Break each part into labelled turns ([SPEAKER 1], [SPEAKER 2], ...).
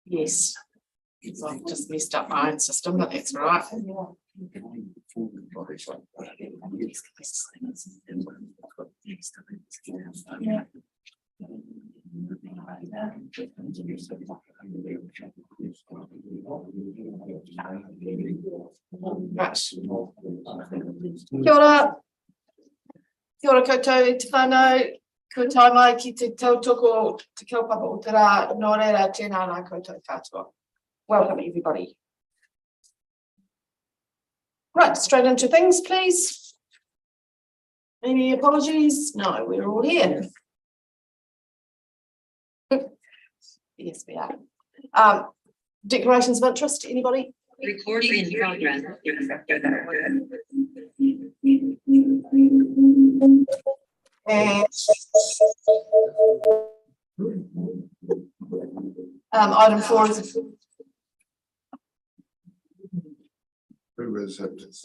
[SPEAKER 1] Yes. I've just messed up my own system, but that's all right. Yeah. Right. Kia ora. Kia ora koutou te whānau. Ko tai mai ki te tautoko te kaupapa o te rā, nō reira tēnā rā koutou katoa. Welcome everybody. Right, straight into things, please. Any apologies? No, we're all here. Yes, we are. Declarations of interest, anybody?
[SPEAKER 2] Recording in progress.
[SPEAKER 1] And item 4 is
[SPEAKER 3] Who is it? It's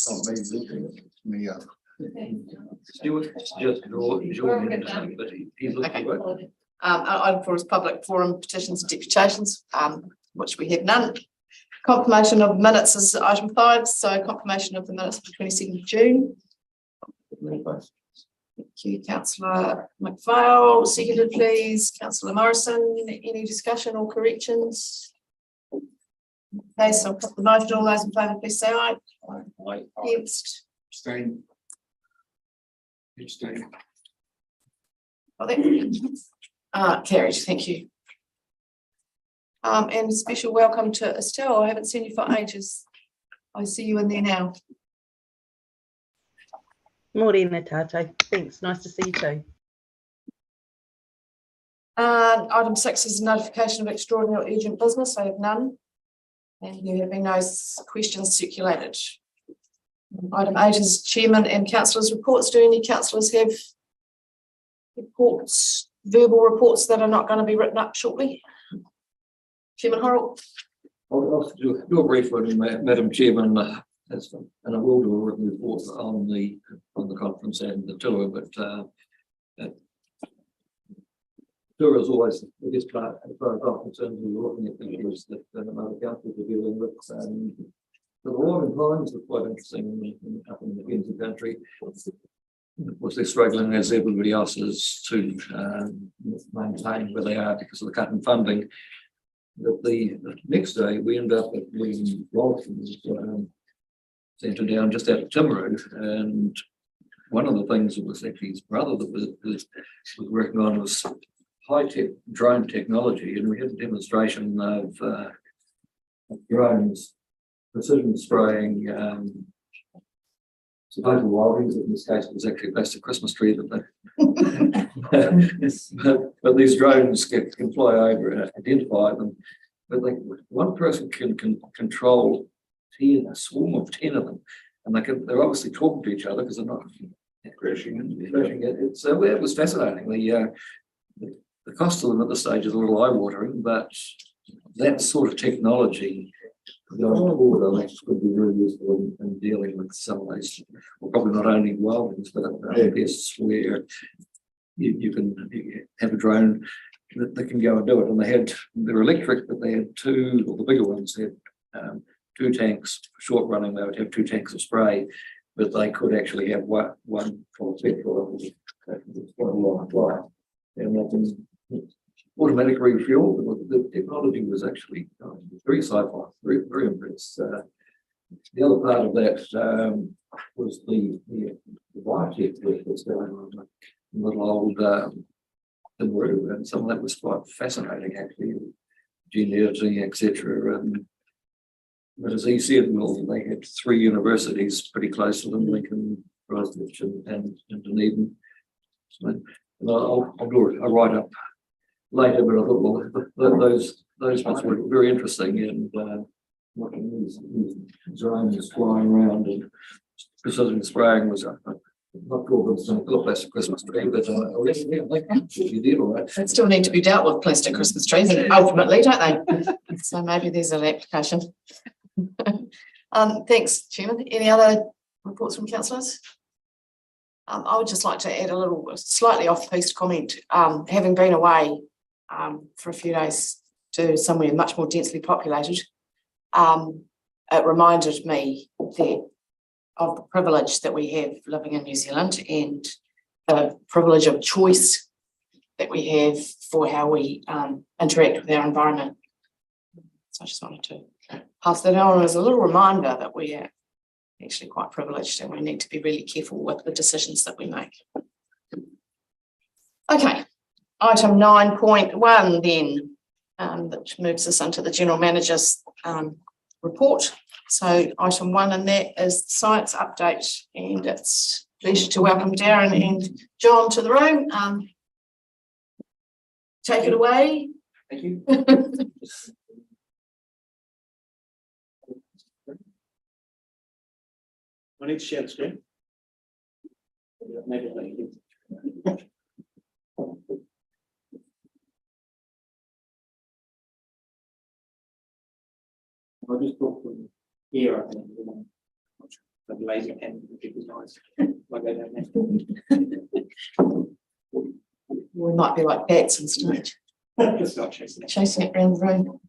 [SPEAKER 3] not me looking at me up.
[SPEAKER 4] Stuart just Jordan, but he's looking for it.
[SPEAKER 1] item 4 is public forum petitions and deputations, which we have none. Confirmation of minutes is item 5, so confirmation of the minutes for 22nd of June. Thank you, Councillor McPhail. Seconded, please. Councillor Morrison. Any discussion or corrections? Okay, so I'll put the motion. All those in favour, please say aye. Against.
[SPEAKER 3] Abstain. Abstain.
[SPEAKER 1] Carried. Thank you. And a special welcome to Estelle. I haven't seen you for ages. I see you in there now.
[SPEAKER 5] Morena Tato. Thanks. Nice to see you too.
[SPEAKER 1] Item 6 is notification of extraordinary or urgent business. I have none. And there have been no questions circulated. Item 8 is chairman and councillors' reports. Do any councillors have reports, verbal reports that are not going to be written up shortly? Chairman Horrell.
[SPEAKER 4] I'll do a brief one, Madam Chairman, and I will do a written report on the conference and the tour, but tour is always the best part as far as I'm concerned. We're looking at things that other councils are dealing with. The warming times are quite interesting up in the Guernsey country. Of course, they're struggling, as everybody else is, to maintain where they are because of the cut in funding. But the next day, we end up at the Rolfins centre down just out of Timaru, and one of the things that was actually his brother that was working on was high-tech drone technology, and we had a demonstration of drones, precision spraying total wildings. In this case, it was actually a plastic Christmas tree that but these drones can fly over and identify them. But one person can control a swarm of 10 of them, and they're obviously talking to each other because they're not crashing it. So it was fascinating. The cost of them at this stage is a little eye-watering, but that sort of technology going forward, I think, could be very useful in dealing with some of those, well, probably not only wildings, but pests where you can have a drone that can go and do it. And they're electric, but they had two, or the bigger ones had 2 tanks, short running, they would have 2 tanks of spray, but they could actually have one for petrol. Quite a lot of fly. And they can automatic refuel. The technology was actually very sci-fi, very impressed. The other part of that was the biotech work that's going on in little old Timaru, and some of that was quite fascinating actually, gene editing, etc. But as he said, well, they had 3 universities pretty close to them, Lincoln, Christchurch, and Dunedin. So, I'll do a write-up later, but I thought, well, those ones were very interesting, and looking these drones flying around and precision spraying was not sure if it's a plastic Christmas tree, but you did all right.
[SPEAKER 1] They still need to be dealt with, plastic Christmas trees, ultimately, don't they? So maybe there's an application. Thanks, Chairman. Any other reports from councillors? I would just like to add a little slightly off-piste comment. Having been away for a few days to somewhere much more densely populated, it reminded me of the privilege that we have living in New Zealand and the privilege of choice that we have for how we interact with our environment. So I just wanted to pass that on as a little reminder that we are actually quite privileged and we need to be really careful with the decisions that we make. Okay, item 9.1 then, which moves us into the General Manager's report. So item 1 in that is the science update, and it's a pleasure to welcome Darren and John to the room. Take it away.
[SPEAKER 6] Thank you. I need to share the screen. Maybe thank you. I'll just talk from here, I think. The laser pen would be nice. Like I don't know.
[SPEAKER 1] We might be like bats on stage,
[SPEAKER 6] Let's start chasing it.
[SPEAKER 1] chasing it around the room.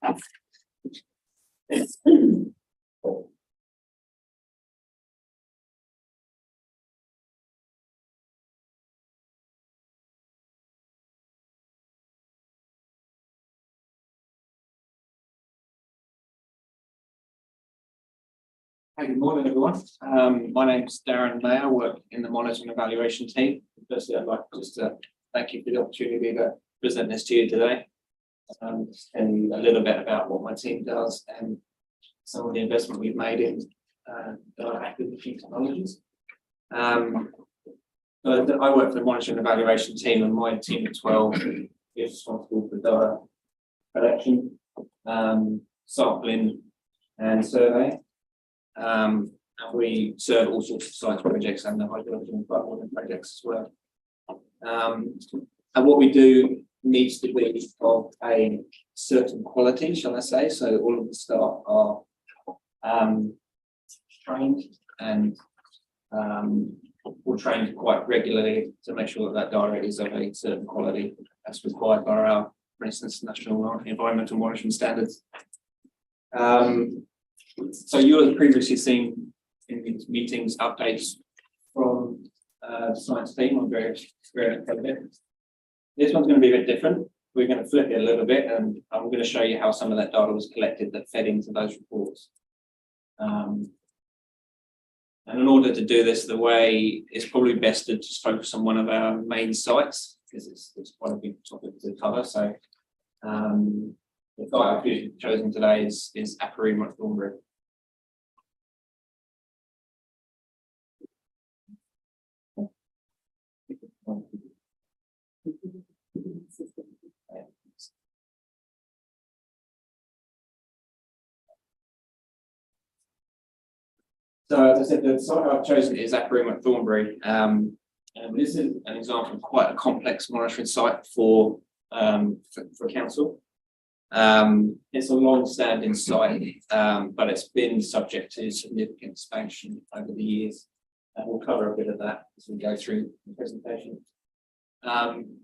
[SPEAKER 6] Hi, good morning, everyone. My name is Darren Mayer. I work in the monitoring evaluation team. Firstly, I'd like just to thank you for the opportunity to present this to you today. And a little bit about what my team does and some of the investment we've made in active machine technologies. But I work for the monitoring evaluation team, and my team of 12 is responsible for data collection, sampling, and surveying. And we serve all sorts of science projects and the hydrology and environmental projects as well. And what we do needs to be of a certain quality, shall I say? So all of the staff are trained and we're trained quite regularly to make sure that data is of a certain quality as required by our, for instance, national environmental monitoring standards. So you'll have previously seen in these meetings updates from the science team on various projects. This one's going to be a bit different. We're going to flip it a little bit, and I'm going to show you how some of that data was collected that fed into those reports. And in order to do this, the way it's probably best to just focus on one of our main sites because it's quite a big topic to cover. So the site I've chosen today is Aparima at Thornbury. So as I said, the site I've chosen is Aparima at Thornbury. And this is an example of quite a complex monitoring site for council. It's a long-standing site, but it's been subject to significant expansion over the years. And we'll cover a bit of that as we go through the presentation.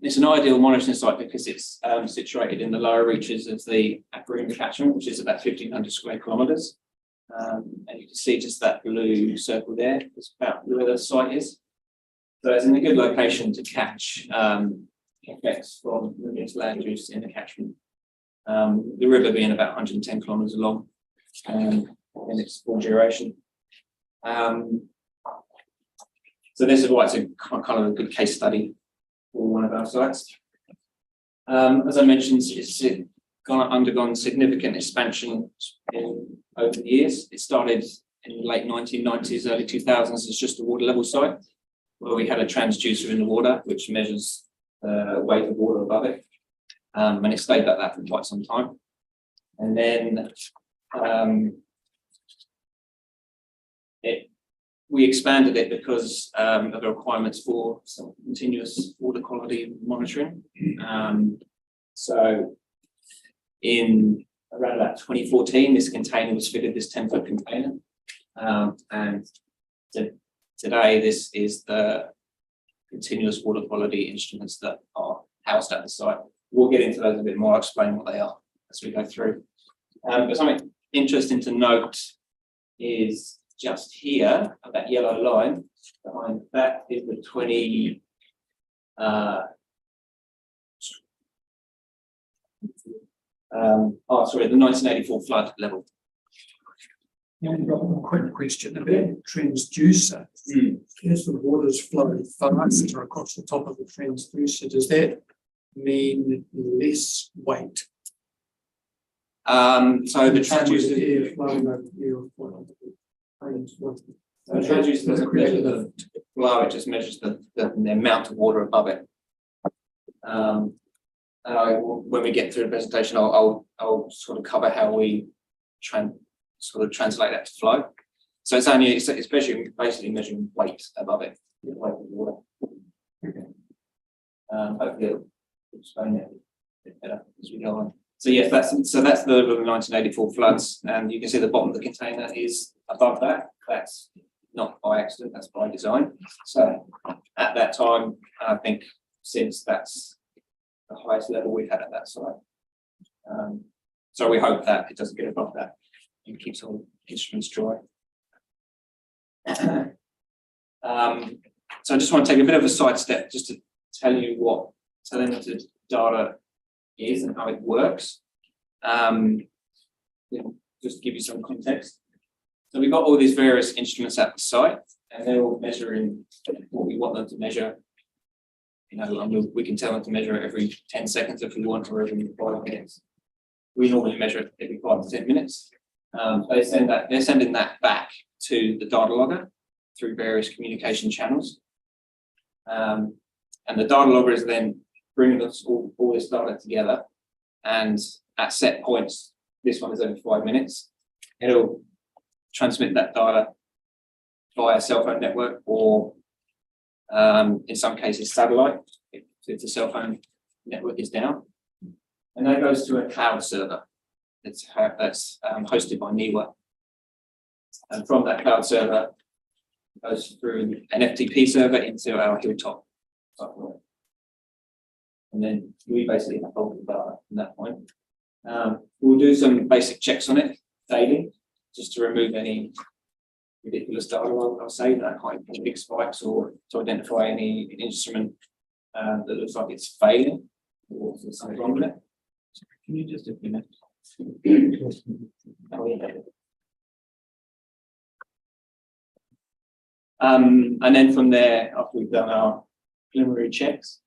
[SPEAKER 6] It's an ideal monitoring site because it's situated in the lower reaches of the Aparima catchment, which is about 1,500 square kilometres. And you can see just that blue circle there. It's about where the site is. So it's in a good location to catch effects from limited land use in the catchment. The river being about 110 kilometres long in its full duration. So this is why it's a kind of a good case study for one of our sites. As I mentioned, it's undergone significant expansion over the years. It started in the late 1990s, early 2000s as just a water level site, where we had a transducer in the water, which measures the weight of water above it. And it stayed like that for quite some time. And then we expanded it because of the requirements for some continuous water quality monitoring. So in around about 2014, this container was fitted, this 10-foot container. And today, this is the continuous water quality instruments that are housed at the site. We'll get into those a bit more. I'll explain what they are as we go through. But something interesting to note is just here, that yellow line behind that is the 20. The 1984 flood level.
[SPEAKER 7] I've got a quick question about transducer. As the water's flowing faster across the top of the transducer, does that mean less weight?
[SPEAKER 6] So the transducer,
[SPEAKER 7] Air flowing over air flowing over
[SPEAKER 6] the transducer doesn't measure the flow, it just measures the amount of water above it. When we get through the presentation, I'll sort of cover how we translate that to flow. So it's basically measuring weight above it, the weight of the water. Hopefully it'll explain it a bit better as we go on. So yes, that's the level of the 1984 floods, and you can see the bottom of the container is above that. That's not by accident, that's by design. So at that time, I think since that's the highest level we've had at that site. So we hope that it doesn't get above that and keeps all instruments dry. So I just want to take a bit of a sidestep just to tell you what telemetry data is and how it works. Just to give you some context. So we've got all these various instruments at the site, and they're all measuring what we want them to measure. We can tell them to measure it every 10 seconds if we want, or every 5 minutes. We normally measure it every 5 to 10 minutes. They're sending that back to the data logger through various communication channels. And the data logger is then bringing us all this data together, and at set points, this one is every 5 minutes, it'll transmit that data via cell phone network or in some cases satellite if the cell phone network is down, and that goes to a cloud server that's hosted by NIWA, and from that cloud server it goes through an FTP server into our Hilltop software, and then we basically have all the data from that point. We'll do some basic checks on it daily just to remove any ridiculous data, I'll say, that might be big spikes, or to identify any instrument that looks like it's failing or there's something wrong with it. Can you just implement? And then from there, after we've done our preliminary checks,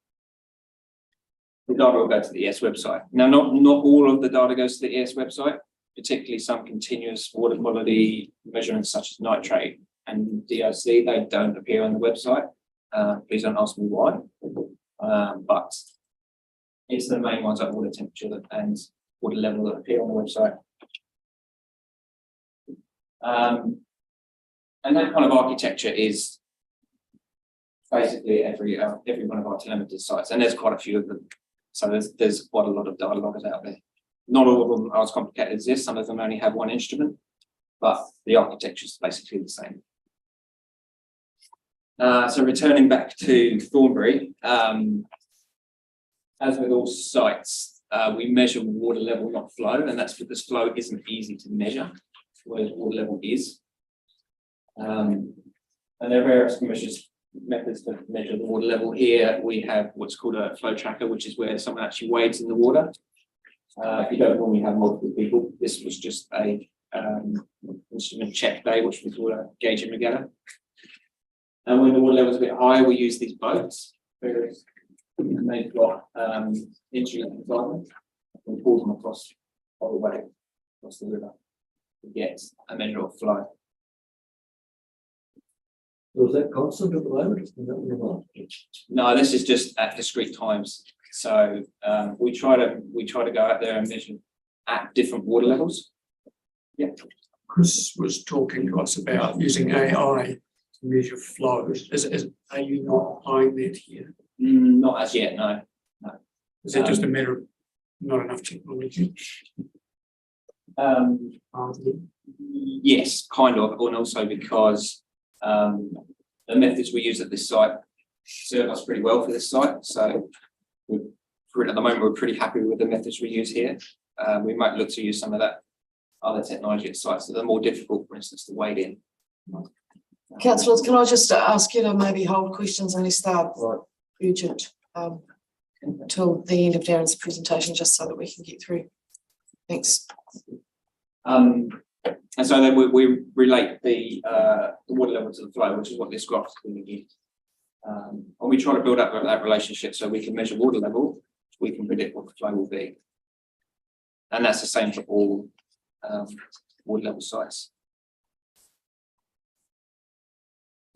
[SPEAKER 6] the data will go to the ES website. Now, not all of the data goes to the ES website, particularly some continuous water quality measurements such as nitrate and DOC, they don't appear on the website. Please don't ask me why, but it's the main ones like water temperature and water level that appear on the website. And that kind of architecture is basically every one of our telemetry sites, and there's quite a few of them. So there's quite a lot of data loggers out there. Not all of them are as complicated as this. Some of them only have one instrument, but the architecture is basically the same. So returning back to Thornbury, as with all sites, we measure water level, not flow, and that's because flow isn't easy to measure, whereas water level is. And there are various methods to measure the water level. Here we have what's called a flow tracker, which is where someone actually wades in the water. If you don't normally have multiple people, this was just a instrument check day, which we call a gauge and regatta. And when the water level is a bit higher, we use these boats. And they've got instruments inside them. We pull them across all the way across the river to get a measure of flow.
[SPEAKER 4] Was that constant at the moment?
[SPEAKER 6] No, this is just at discrete times. So we try to go out there and measure at different water levels. Yeah.
[SPEAKER 7] Chris was talking to us about using AI to measure flows. Are you not applying that here?
[SPEAKER 6] Not as yet, no.
[SPEAKER 7] Is it just a matter of not enough technology?
[SPEAKER 6] Yes, kind of, and also because the methods we use at this site serve us pretty well for this site. So at the moment, we're pretty happy with the methods we use here. We might look to use some of that other technology at sites that are more difficult, for instance, to wade in.
[SPEAKER 1] Councillors, can I just ask you to maybe hold questions unless they're
[SPEAKER 4] Right.
[SPEAKER 1] urgent, till the end of Darren's presentation, just so that we can get through. Thanks.
[SPEAKER 6] And so then we relate the water level to the flow, which is what this graph is going to give. And we try to build up that relationship so we can measure water level, we can predict what the flow will be. And that's the same for all water level sites.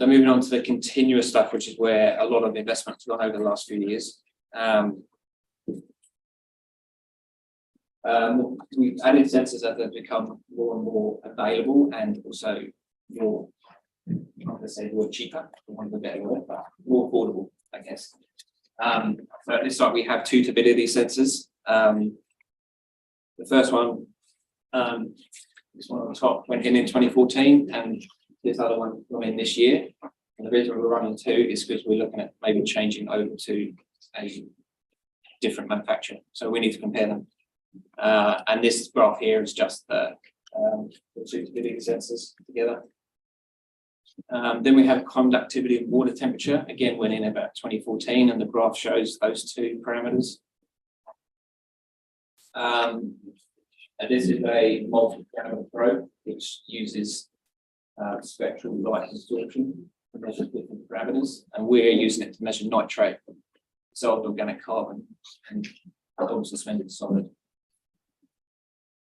[SPEAKER 6] So moving on to the continuous stuff, which is where a lot of investment's gone over the last few years. We've added sensors as they've become more and more available and also more, I'm going to say more cheaper, for want of a better word, but more affordable, I guess. So at this site we have 2 turbidity sensors. The first one, this one on the top, went in 2014, and this other one went in this year. And the reason we're running 2 is because we're looking at maybe changing over to a different manufacturer. So we need to compare them. And this graph here is just the 2 turbidity sensors together. Then we have conductivity and water temperature. Again, went in about 2014, and the graph shows those 2 parameters. And this is a multi-parameter probe, which uses spectral light absorption to measure different parameters, and we're using it to measure nitrate, dissolved organic carbon, and double suspended solid.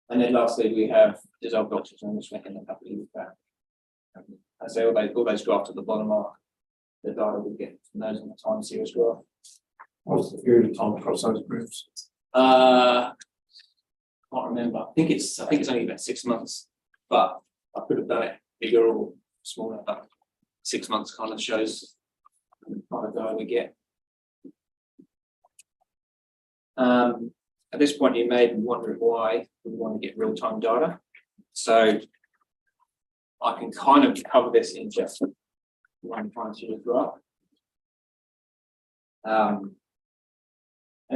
[SPEAKER 6] And then lastly, we have dissolved oxygen, which went in a couple of years back. And so all those graphs at the bottom are the data we get from those on the time series graph.
[SPEAKER 7] What's the period of time across those groups?
[SPEAKER 6] Can't remember. I think it's only about 6 months, but I could have done it bigger or smaller, but 6 months kind of shows the kind of data we get. At this point, you may be wondering why we want to get real-time data. So I can kind of cover this in just one time series graph. And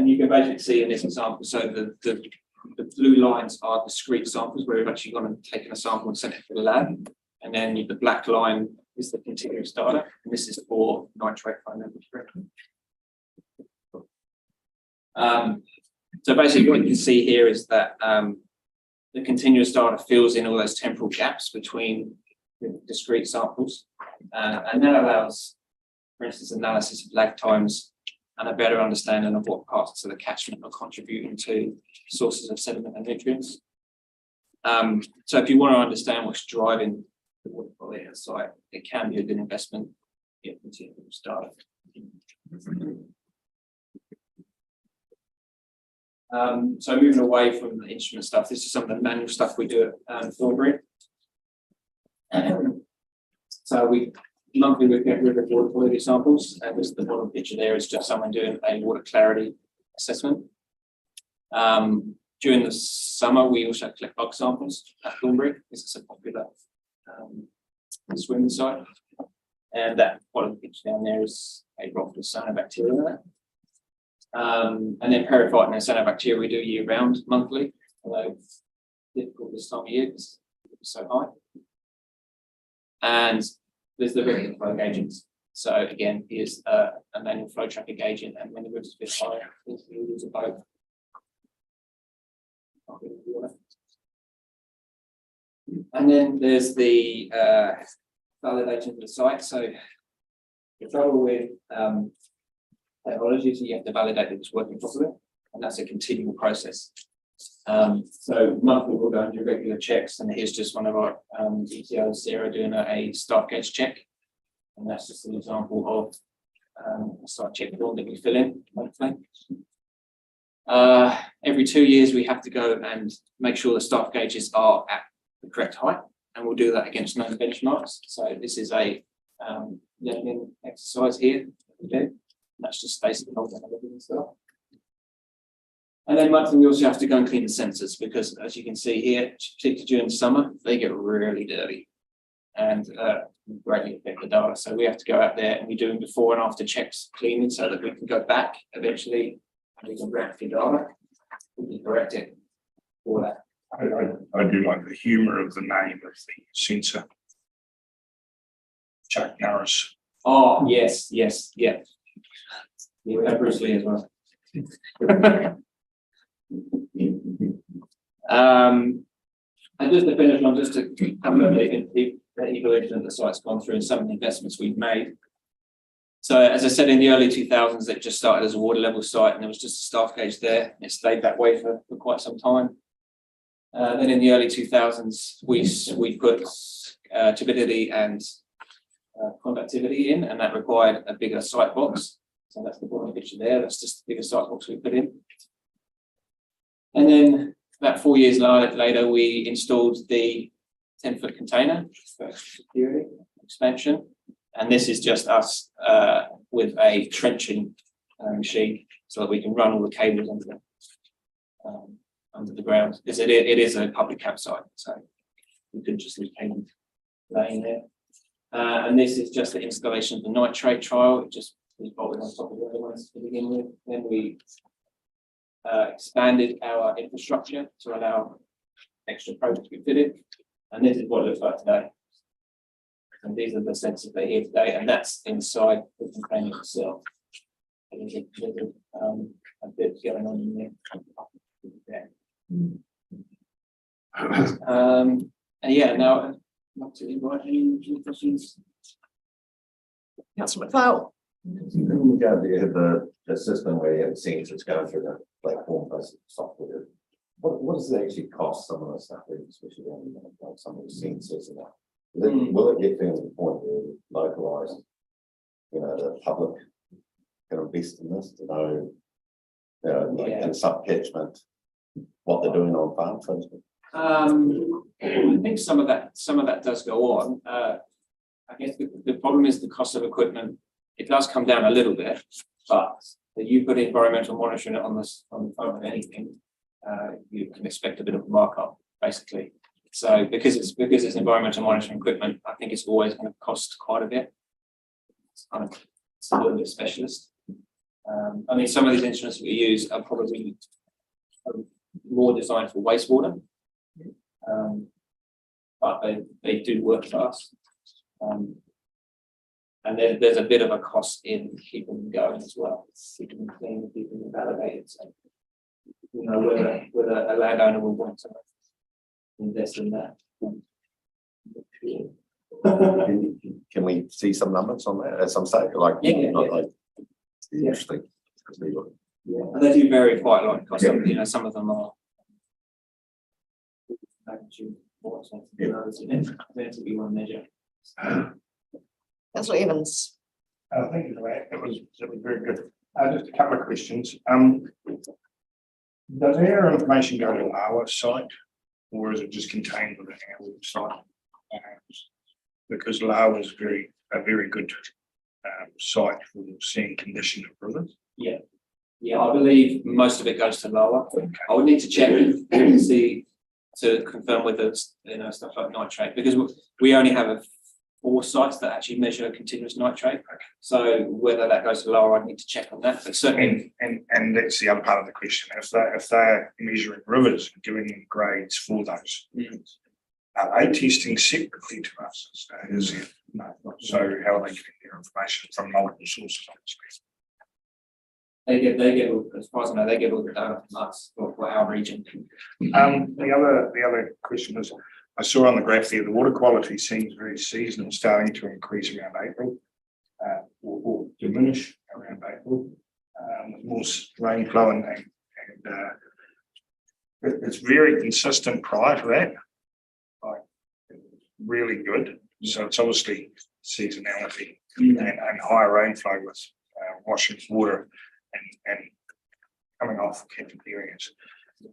[SPEAKER 6] you can basically see in this example, so the blue lines are discrete samples where we've actually gone and taken a sample and sent it to the lab. And then the black line is the continuous data, and this is for nitrate flow level. So basically what you can see here is that the continuous data fills in all those temporal gaps between the discrete samples. And that allows, for instance, analysis of lag times and a better understanding of what parts of the catchment are contributing to sources of sediment and nutrients. So if you want to understand what's driving the water quality at the site, it can be a good investment in continuous data. So moving away from the instrument stuff, this is some of the manual stuff we do at Thornbury. So we monthly we get rid of water quality samples, and this the bottom picture there is just someone doing a water clarity assessment. During the summer, we also collect bug samples at Thornbury. This is a popular swimming site, and that bottom picture down there is a rock with cyanobacteria in it. And then periphyte and cyanobacteria we do year round monthly, although it's difficult this time of year because it's so high. And there's the regular flow agents. So again, here's a manual flow tracker agent, and when the river's a bit higher, we use a boat. And then there's the validation of the site. So the trouble with technology is you have to validate that it's working properly, and that's a continual process. So monthly we'll go and do regular checks, and here's just one of our ETOs, Sarah, doing a staff gauge check, and that's just an example of a site check form that we fill in monthly. Every 2 years we have to go and make sure the staff gauges are at the correct height, and we'll do that against known benchmarks. So this is a leveling exercise here that we do. That's just basically holding and stuff. And then monthly we also have to go and clean the sensors, because as you can see here, particularly during the summer, they get really dirty. And greatly affect the data. So we have to go out there and we do before and after checks cleaning so that we can go back eventually and we can graph the data. We can correct it for that.
[SPEAKER 3] I do like the humour of the name of the sensor. Chuck Norris.
[SPEAKER 6] Oh, yes, yeah. We have Bruce Lee as well. And just to finish on, just to cover the evolution that the site's gone through and some of the investments we've made. So as I said, in the early 2000s, it just started as a water level site and there was just a staff gauge there. It stayed that way for quite some time. Then in the early 2000s, we put turbidity and conductivity in, and that required a bigger site box. So that's the bottom picture there. That's just the bigger site box we put in. And then about 4 years later, we installed the 10-foot container for security expansion. And this is just us with a trenching machine so that we can run all the cables under the ground. Because it is a public campsite, so we couldn't just leave cables laying there. And this is just the installation of the nitrate trial. It just was bolted on top of the other ones to begin with. Then we expanded our infrastructure to allow extra probes to be fitted. And this is what it looks like today. And these are the sensors that are here today, and that's inside the container itself. There's a bit going on in there. And yeah, now not to invite any questions.
[SPEAKER 1] Councillor McPhail.
[SPEAKER 8] In regard to you have the system where you have sensors going through the platform based software. What does it actually cost some of the stuff, especially on like some of the sensors and that? Will it get to the point where localized, the public can invest in this to know, like in sub-catchment, what they're doing on farm, for instance?
[SPEAKER 6] I think some of that does go on. I guess the problem is the cost of equipment. It does come down a little bit, but if you put environmental monitoring on the phone of anything, you can expect a bit of a markup, basically. So because it's environmental monitoring equipment, I think it's always going to cost quite a bit. It's a little bit specialist. I mean, some of these instruments we use are probably more designed for wastewater, but they do work for us. And there's a bit of a cost in keeping them going as well, keeping them clean, keeping them validated. So, whether a landowner will want to invest in that.
[SPEAKER 8] Can we see some numbers on that at some stage? Like, interesting.
[SPEAKER 6] Yeah, and they do vary quite a lot. Because some of them are magnitude more expensive than others. Depends what you want to measure.
[SPEAKER 1] Councillor Evans.
[SPEAKER 3] Thank you for that. It was very good. Just a couple of questions. Does our information go to our site, or is it just contained within our website? Because Lawa is a very good site for seeing condition of rivers.
[SPEAKER 6] Yeah, I believe most of it goes to Lower. Okay. I would need to check and see to confirm whether stuff like nitrate, because we only have 4 sites that actually measure continuous nitrate. Okay. So whether that goes to Lower, I'd need to check on that. But certainly,
[SPEAKER 3] and that's the other part of the question. If they're measuring rivers and giving them grades for those, are they testing separately to us? No. So how are they getting their information from multiple sources?
[SPEAKER 6] They get, as far as I know, they get all the data from us for our region.
[SPEAKER 3] The other question was, I saw on the graph there, the water quality seems very seasonal, starting to increase around April, or diminish around April. More rain flow and it's very consistent prior to that, like really good. So it's obviously seasonality and higher rainflow with washing water and coming off catchment areas.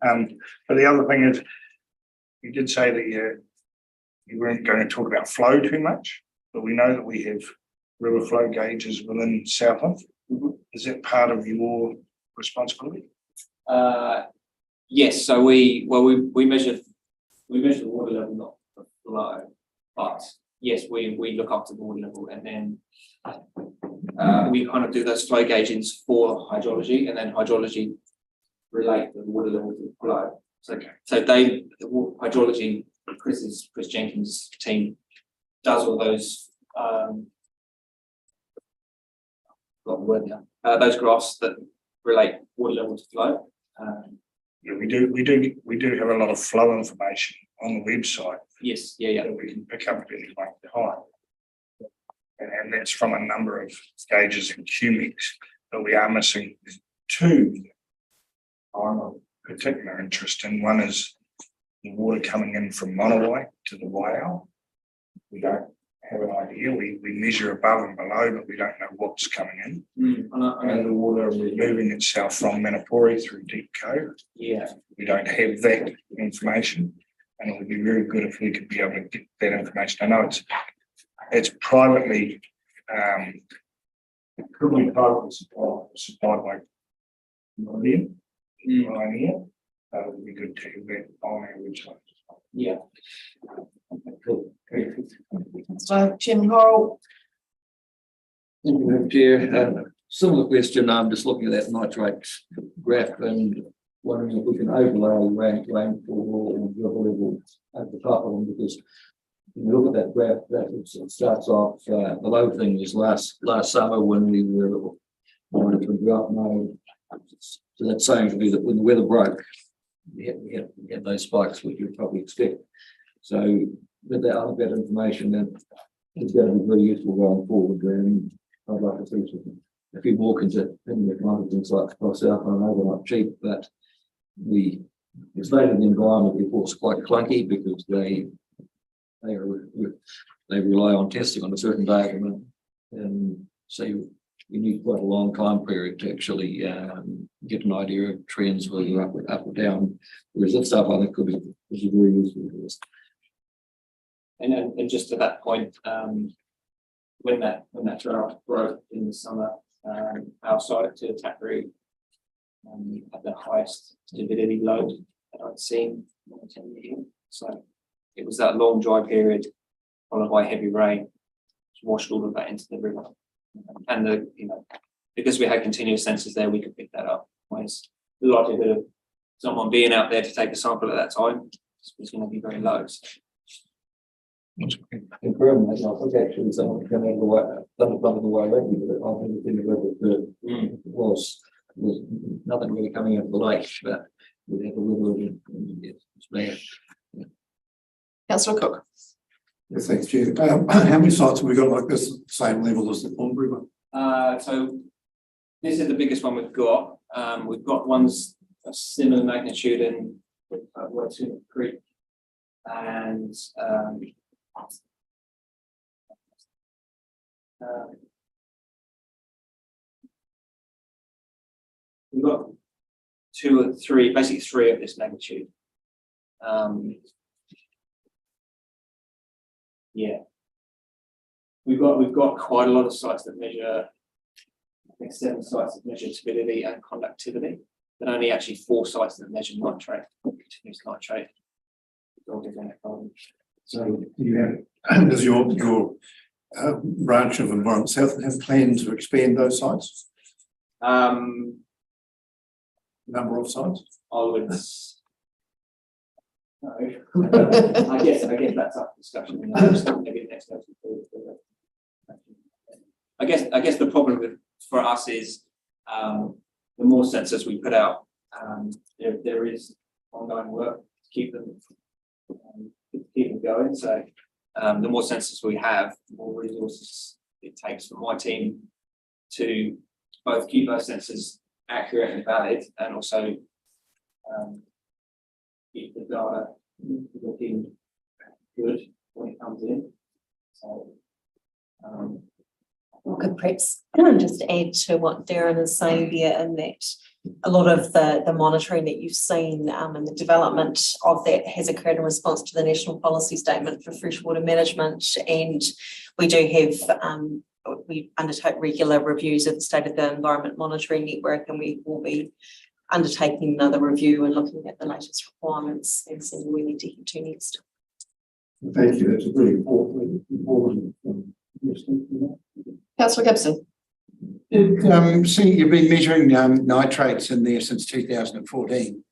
[SPEAKER 3] But the other thing is, you did say that you weren't going to talk about flow too much, but we know that we have river flow gauges within Southland. Is that part of your responsibility?
[SPEAKER 6] Yes. So we measure the water level, not the flow, but yes, we look after the water level, and then we kind of do those flow gaugings for hydrology, and then hydrology relate the water level to the flow. So they, the hydrology, Chris Jenkins' team does all those got the word now, those graphs that relate water level to flow.
[SPEAKER 3] Yeah, we do have a lot of flow information on the website
[SPEAKER 6] Yes, yeah.
[SPEAKER 3] that we can pick up at any point in time. And that's from a number of gauges and cubics, but we are missing two I'm of particular interest in. One is the water coming in from Monowai to the Waiau. We don't have an idea. We measure above and below, but we don't know what's coming in.
[SPEAKER 6] I know
[SPEAKER 3] And
[SPEAKER 6] the
[SPEAKER 3] the water moving itself from Manapori through Deep Cove.
[SPEAKER 6] yeah.
[SPEAKER 3] We don't have that information, and it would be very good if we could be able to get that information. I know it's privately, it could be privately supplied by Meridian, Pioneer. It would be good to have that on our website.
[SPEAKER 6] Yeah.
[SPEAKER 4] Cool.
[SPEAKER 1] So Chairman Horrell,
[SPEAKER 4] Thank you, Madam Chair. Similar question, I'm just looking at that nitrate graph and wondering if we can overlay rainfall and river level at the top of them, because when you look at that graph, it starts off, the low thing is last summer when we were monitoring drought mode. So that's saying to me that when the weather broke, we had those spikes, which you'd probably expect. So with that information, then it's going to be very useful going forward. And I'd like to see a few more considered things like across South. I know they're not cheap, but the state of the environment reports quite clunky because they rely on testing on a certain day, and so you need quite a long time period to actually get an idea of trends, whether you're up or down. Whereas that stuff I think could be very useful for us.
[SPEAKER 6] And just to that point, when that drought broke in the summer, our site to Taparoo had the highest stability load that I'd seen in 10 years. So it was that long dry period followed by heavy rain, which washed all of that into the river. And because we had continuous sensors there, we could pick that up. Whereas the likelihood of someone being out there to take a sample at that time was going to be very low. So,
[SPEAKER 4] Confirm that, I think actually someone came out of the way, done the way around, but I think in the river was nothing really coming out of the lake, but we had the river and it's bad.
[SPEAKER 1] Councillor Cook.
[SPEAKER 9] Yeah, thanks, Chair. How many sites have we got like this, same level as the Thornbury one?
[SPEAKER 6] so this is the biggest one we've got. We've got ones of similar magnitude in Wetsuit Creek and we've got two or three, basically three of this magnitude. Yeah, we've got quite a lot of sites that measure. I think 7 sites that measure turbidity and conductivity, but only actually 4 sites that measure nitrate, continuous nitrate.
[SPEAKER 9] So you have, does your branch of Environment South have plans to expand those sites? Number of sites?
[SPEAKER 6] I would. No. I guess that's up for discussion. Maybe next time. I guess the problem for us is the more sensors we put out, there is ongoing work to keep them going. So the more sensors we have, the more resources it takes for my team to both keep those sensors accurate and valid, and also keep the data looking good when it comes in. So
[SPEAKER 2] Well, could perhaps just add to what Darren is saying there, in that a lot of the monitoring that you've seen and the development of that has occurred in response to the National Policy Statement for Freshwater Management, and we do have we undertake regular reviews of the state of the environment monitoring network, and we will be undertaking another review and looking at the latest requirements and seeing where we need to get to next.
[SPEAKER 9] Thank you, that's a very important important.
[SPEAKER 1] Councillor Gibson.
[SPEAKER 9] See, you've been measuring nitrates in there since 2014.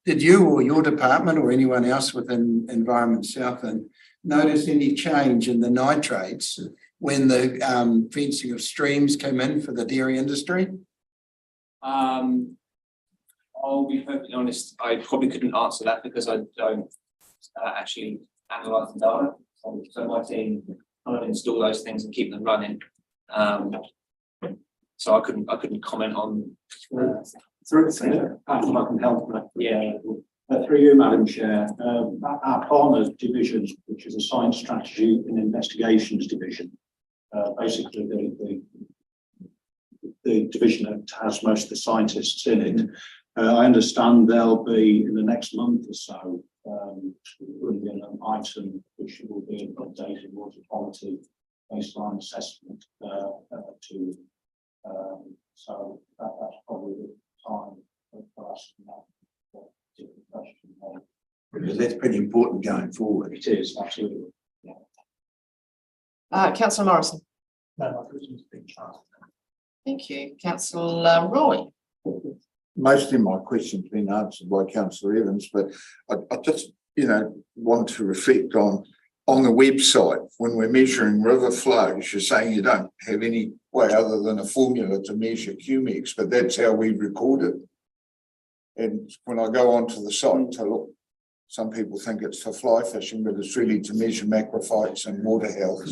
[SPEAKER 9] Did you or your department or anyone else within Environment Southland notice any change in the nitrates when the fencing of streams came in for the dairy industry?
[SPEAKER 6] I'll be perfectly honest, I probably couldn't answer that because I don't actually analyse the data. So my team kind of install those things and keep them running. So I couldn't comment on.
[SPEAKER 10] Through, if I can help,
[SPEAKER 6] Yeah.
[SPEAKER 10] through you, Madam Chair, our partners division, which is a science strategy and investigations division, basically the division that has most of the scientists in it. I understand there'll be in the next month or so, bring an item which will be an updated water quality baseline assessment to. So that's probably the time for us to that particular question.
[SPEAKER 9] Because that's pretty important going forward.
[SPEAKER 10] It is, absolutely.
[SPEAKER 1] Councillor Morrison.
[SPEAKER 7] No, my question's been asked.
[SPEAKER 1] Thank you. Councillor Roy.
[SPEAKER 11] Most of my questions been answered by Councillor Evans, but I just, want to reflect on the website, when we're measuring river flows, you're saying you don't have any way other than a formula to measure QMEX, but that's how we record it. And when I go onto the site to look, some people think it's for fly fishing, but it's really to measure macrophytes and water health.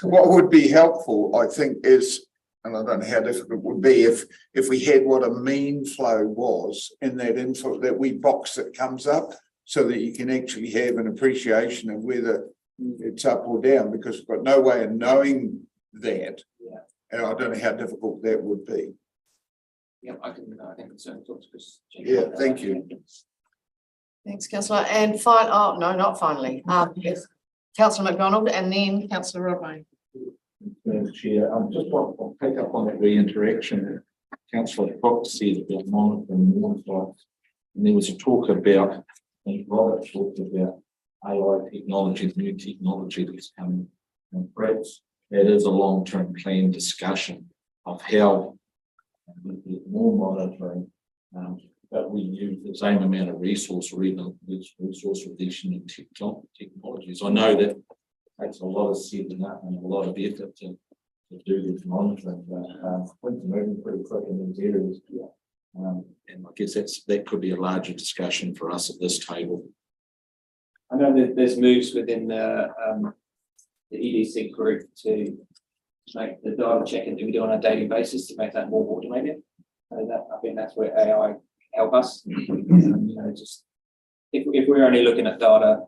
[SPEAKER 11] But what would be helpful, I think, is, and I don't know how difficult it would be, if we had what a mean flow was in that info, that wee box that comes up, so that you can actually have an appreciation of whether it's up or down, because we've got no way of knowing that.
[SPEAKER 6] Yeah.
[SPEAKER 11] And I don't know how difficult that would be.
[SPEAKER 6] Yeah, I think it's certainly talk to Chris.
[SPEAKER 11] Yeah, thank you.
[SPEAKER 1] Thanks, councillor. And no, not finally. Yes. Councillor McDonald and then Councillor Rodway.
[SPEAKER 4] Chair, I just want to pick up on that interaction that Councillor Fox said about monitoring water. And there was a talk about, I think Robert talked about AI technology, new technology that's coming. And perhaps that is a long-term plan discussion of how we get more monitoring, but we use the same amount of resource or even resource with these new technologies. I know that takes a lot of setting up and a lot of effort to do this monitoring, but things are moving pretty quick in these areas. And I guess that could be a larger discussion for us at this table.
[SPEAKER 6] I know that there's moves within the EDC group to make the data checking that we do on a daily basis to make that more automated. I think that's where AI help us. Just if we're only looking at data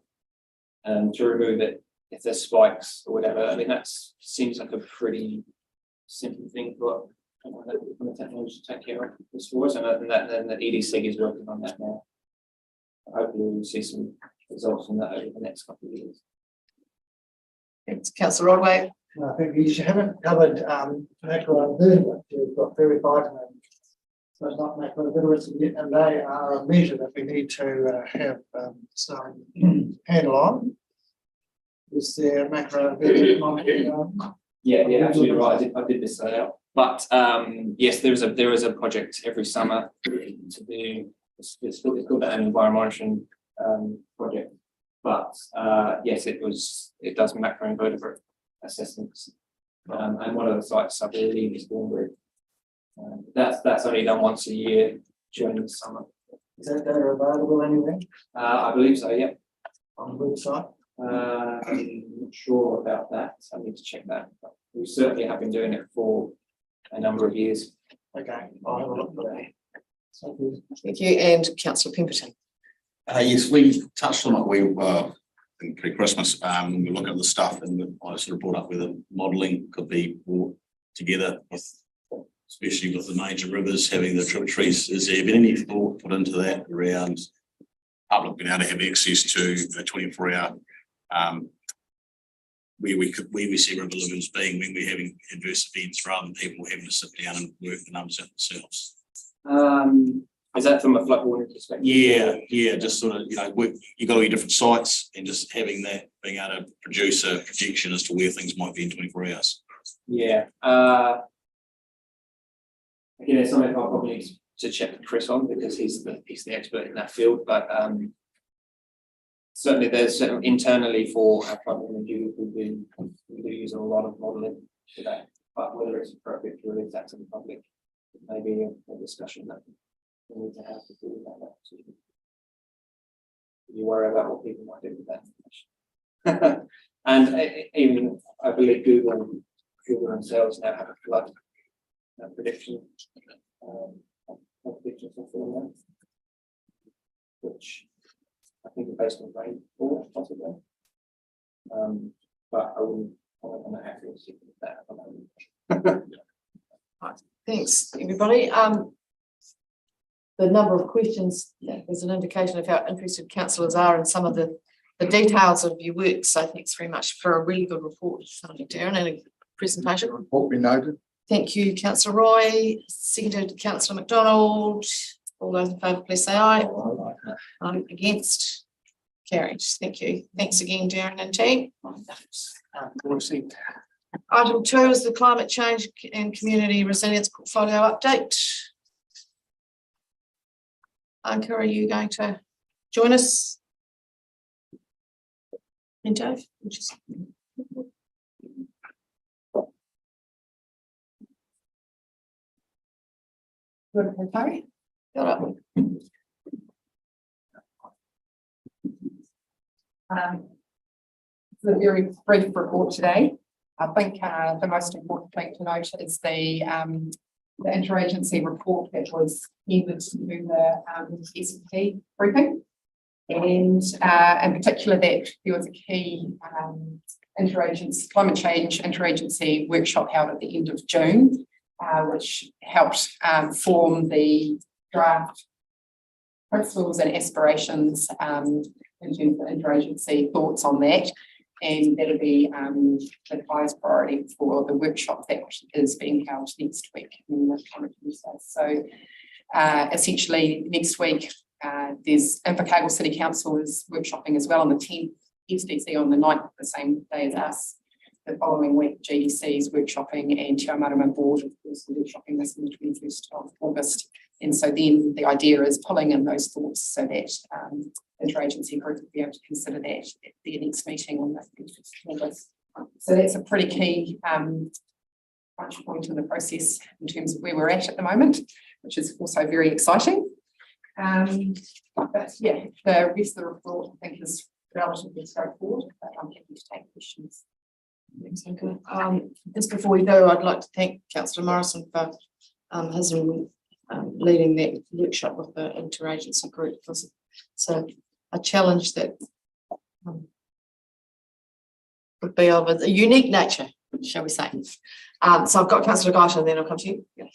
[SPEAKER 6] to remove it if there's spikes or whatever. I mean, that seems like a pretty simple thing for the technology to take care of this for us, and then the EDC is working on that now. Hopefully we'll see some results from that over the next couple of years.
[SPEAKER 1] Thanks, Councillor Rodway.
[SPEAKER 7] I think you haven't covered macroinvertebrates. You've got very vitamin. So it's not macroinvertebrates, and they are a measure that we need to have some handle on. Is there macroinvertebrate monitoring?
[SPEAKER 6] Yeah, absolutely right. I did this out. But yes, there is a project every summer to do. It's called an environment monitoring project. But yes, it does macroinvertebrate assessments, and one of the sites I believe is Thornbury. That's only done once a year during the summer.
[SPEAKER 7] Is that data available anywhere
[SPEAKER 6] I believe so. Yeah.
[SPEAKER 7] on the website?
[SPEAKER 6] I'm not sure about that. I need to check that. But we certainly have been doing it for a number of years.
[SPEAKER 7] Okay, I'll have a look for that. Thank you.
[SPEAKER 1] Thank you, and Councillor Pemberton.
[SPEAKER 12] Yes, we touched on it. We in pre-Christmas, we look at the stuff, and I sort of brought up whether modelling could be brought together with, especially with the major rivers having the tributaries. Is there been any thought put into that around public being able to have access to a 24-hour where we see river levels being when we're having adverse events, rather than people having to sit down and work the numbers out themselves?
[SPEAKER 6] Is that from a flood warning perspective?
[SPEAKER 12] Yeah, just sort of, you've got all your different sites and just having that, being able to produce a projection as to where things might be in 24 hours.
[SPEAKER 6] Yeah, again, it's something I'll probably need to check with Chris on, because he's the expert in that field, but certainly there's internally for our flood warning, we do use a lot of modelling for that, but whether it's appropriate to release that to the public, maybe a discussion that we need to have to do about that. You worry about what people might do with that information. And even, I believe Google themselves now have a flood prediction. Predictions for that, which I think are based on rainfall, possibly. But I wouldn't comment on the accuracy of that at the moment.
[SPEAKER 1] Thanks, everybody. The number of questions, there's an indication of how interested councillors are in some of the details of your work. So thanks very much for a really good report, Darren, and a presentation.
[SPEAKER 11] Report be noted.
[SPEAKER 1] Thank you, councillor Roy, seconded councillor McDonald. All those in favour, please say aye. Against, carried. Thank you. Thanks again, Darren and team. Item 2 is the climate change and community resilience portfolio update. Anka, are you going to join us? And Dave? Sorry? Got up.
[SPEAKER 13] It's a very brief report today. I think the most important thing to note is the interagency report that was handed to the SPP briefing. And in particular that there was a key interagency, climate change interagency workshop held at the end of June, which helped form the draft principles and aspirations in terms of interagency thoughts on that. And that'll be the highest priority for the workshop that is being held next week in the climate space. So essentially next week there's Invercargill City Council is workshopping as well on the 10th, SDC on the 9th, the same day as us. The following week, GDC is workshopping, and Te Amarama Board is workshopping this on the 21st of August. And so then the idea is pulling in those thoughts so that interagency group will be able to consider that at their next meeting on the 21st of August. So that's a pretty key punch point in the process in terms of where we're at the moment, which is also very exciting. But yeah, the rest of the report I think is relatively straightforward, but I'm happy to take questions.
[SPEAKER 1] Thanks, Anka. Just before we go, I'd like to thank Councillor Morrison for his leading that workshop with the interagency group. It's a challenge that would be of a unique nature, shall we say. So I've got Councillor Guyton and then I'll come to you. Yeah.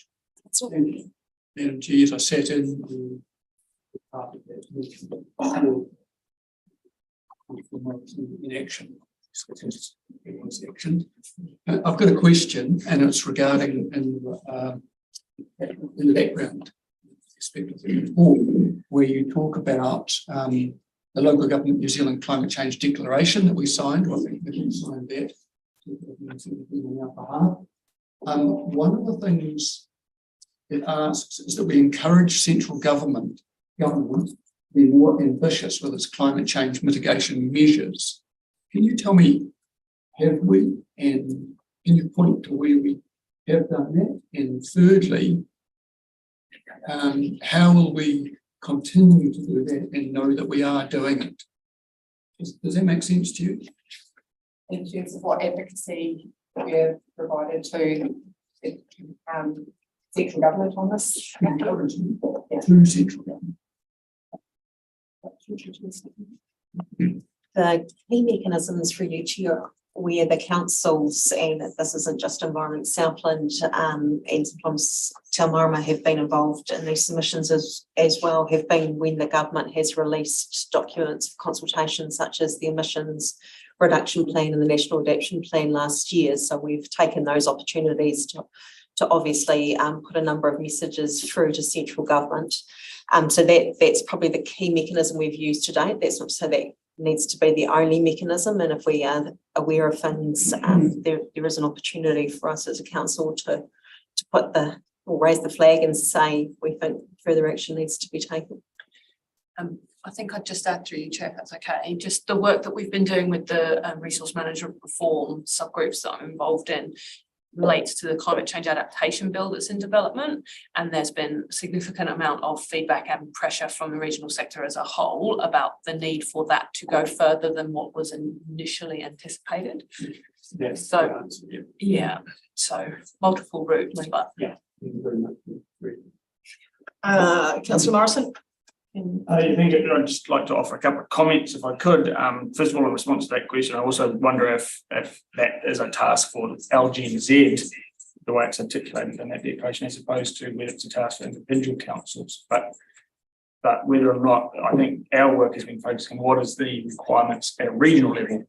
[SPEAKER 7] And geez, I sat in action. I've got a question, and it's regarding in the background aspect of the report, where you talk about the local government New Zealand climate change declaration that we signed. I think that we signed that on our behalf. One of the things it asks is that we encourage central government to be more ambitious with its climate change mitigation measures. Can you tell me, have we, and can you point to where we have done that? And thirdly, how will we continue to do that and know that we are doing it? Does that make sense to you?
[SPEAKER 13] In terms of what advocacy we have provided to central government on this?
[SPEAKER 7] To central government.
[SPEAKER 2] The key mechanisms for you to where the councils, and this isn't just Environment Southland, and sometimes Te Amarama have been involved in these submissions as well, have been when the government has released documents of consultation such as the emissions reduction plan and the national adaptation plan last year. So we've taken those opportunities obviously put a number of messages through to central government. So that's probably the key mechanism we've used to date. That's not to say that needs to be the only mechanism, and if we are aware of things, there is an opportunity for us as a council to put or raise the flag and say we think further action needs to be taken.
[SPEAKER 1] I think I'd just add through you, Chair, if that's okay, just the work that we've been doing with the resource management reform subgroups that I'm involved in relates to the climate change adaptation bill that's in development, and there's been a significant amount of feedback and pressure from the regional sector as a whole about the need for that to go further than what was initially anticipated. So yeah, so multiple routes, but Councillor Morrison.
[SPEAKER 3] I think I'd just like to offer a couple of comments if I could. First of all, in response to that question, I also wonder if that is a task for LGNZ, the way it's articulated in that declaration, as opposed to whether it's a task for individual councils. But whether or not, I think our work has been focused on what is the requirements at a regional level.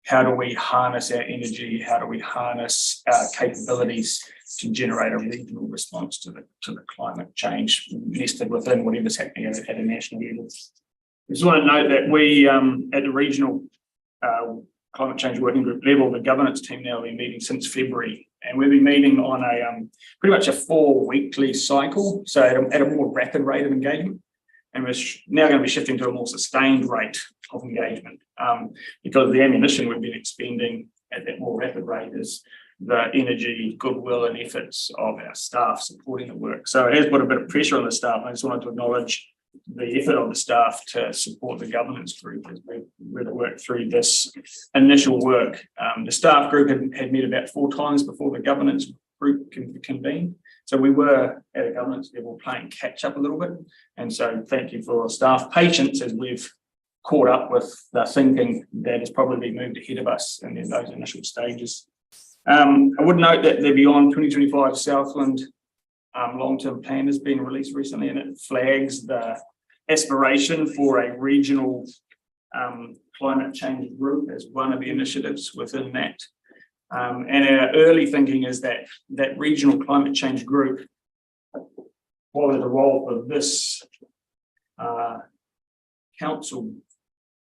[SPEAKER 3] How do we harness our energy? How do we harness our capabilities to generate a regional response to the climate change nested within whatever's happening at a national level? I just want to note that we, at the regional climate change working group level, the governance team now have been meeting since February, and we've been meeting on a pretty much a 4-weekly cycle, so at a more rapid rate of engagement. And we're now going to be shifting to a more sustained rate of engagement, because the ammunition we've been expending at that more rapid rate is the energy, goodwill and efforts of our staff supporting the work. So it has put a bit of pressure on the staff. I just wanted to acknowledge the effort of the staff to support the governance group as we work through this initial work. The staff group had met about 4 times before the governance group convened. So we were at a governance level playing catch up a little bit. And so thank you for staff patience as we've caught up with the thinking that has probably moved ahead of us in those initial stages. I would note that the Beyond 2025 Southland long-term plan has been released recently, and it flags the aspiration for a regional climate change group as one of the initiatives within that. And our early thinking is that regional climate change group, what is the role of this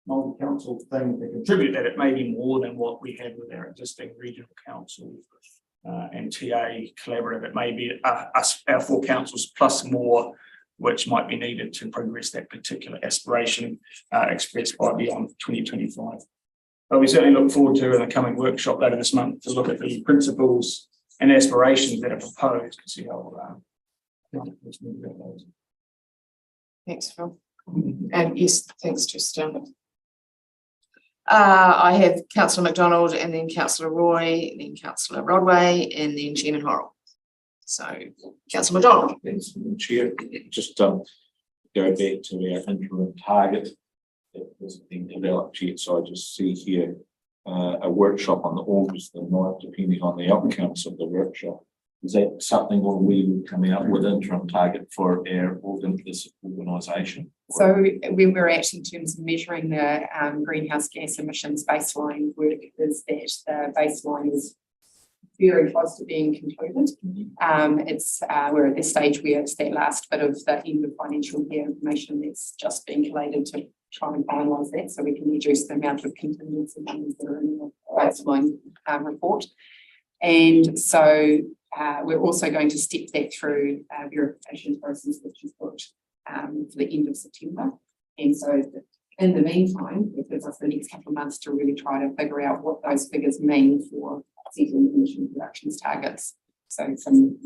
[SPEAKER 3] multi-council thing to contribute, that it may be more than what we have with our existing regional council and TA collaborative. It may be us, our 4 councils plus more, which might be needed to progress that particular aspiration expressed by Beyond 2025. But we certainly look forward to in the coming workshop later this month to look at the principles and aspirations that are proposed to see how
[SPEAKER 1] Thanks, Phil. And yes, thanks, Tristan. I have Councillor McDonald and then Councillor Roy, and then Councillor Rodway, and then Chairman Horrell. So, Councillor McDonald.
[SPEAKER 10] Thanks, Chair. Just go back to our interim target that hasn't been developed yet. So I just see here a workshop on the August the 9th, depending on the outcomes of the workshop. Is that something where we would come out with interim target for our organisation?
[SPEAKER 13] So when we're actually in terms of measuring the greenhouse gas emissions baseline work, is that the baseline is very close to being concluded. We're at this stage where it's that last bit of the end of financial year information that's just being collated to try and finalise that, so we can reduce the amount of contingency that are in the baseline report. And so we're also going to step that through a verification process, which is booked for the end of September. And so in the meantime, it gives us the next couple of months to really try to figure out what those figures mean for setting emission reductions targets. So some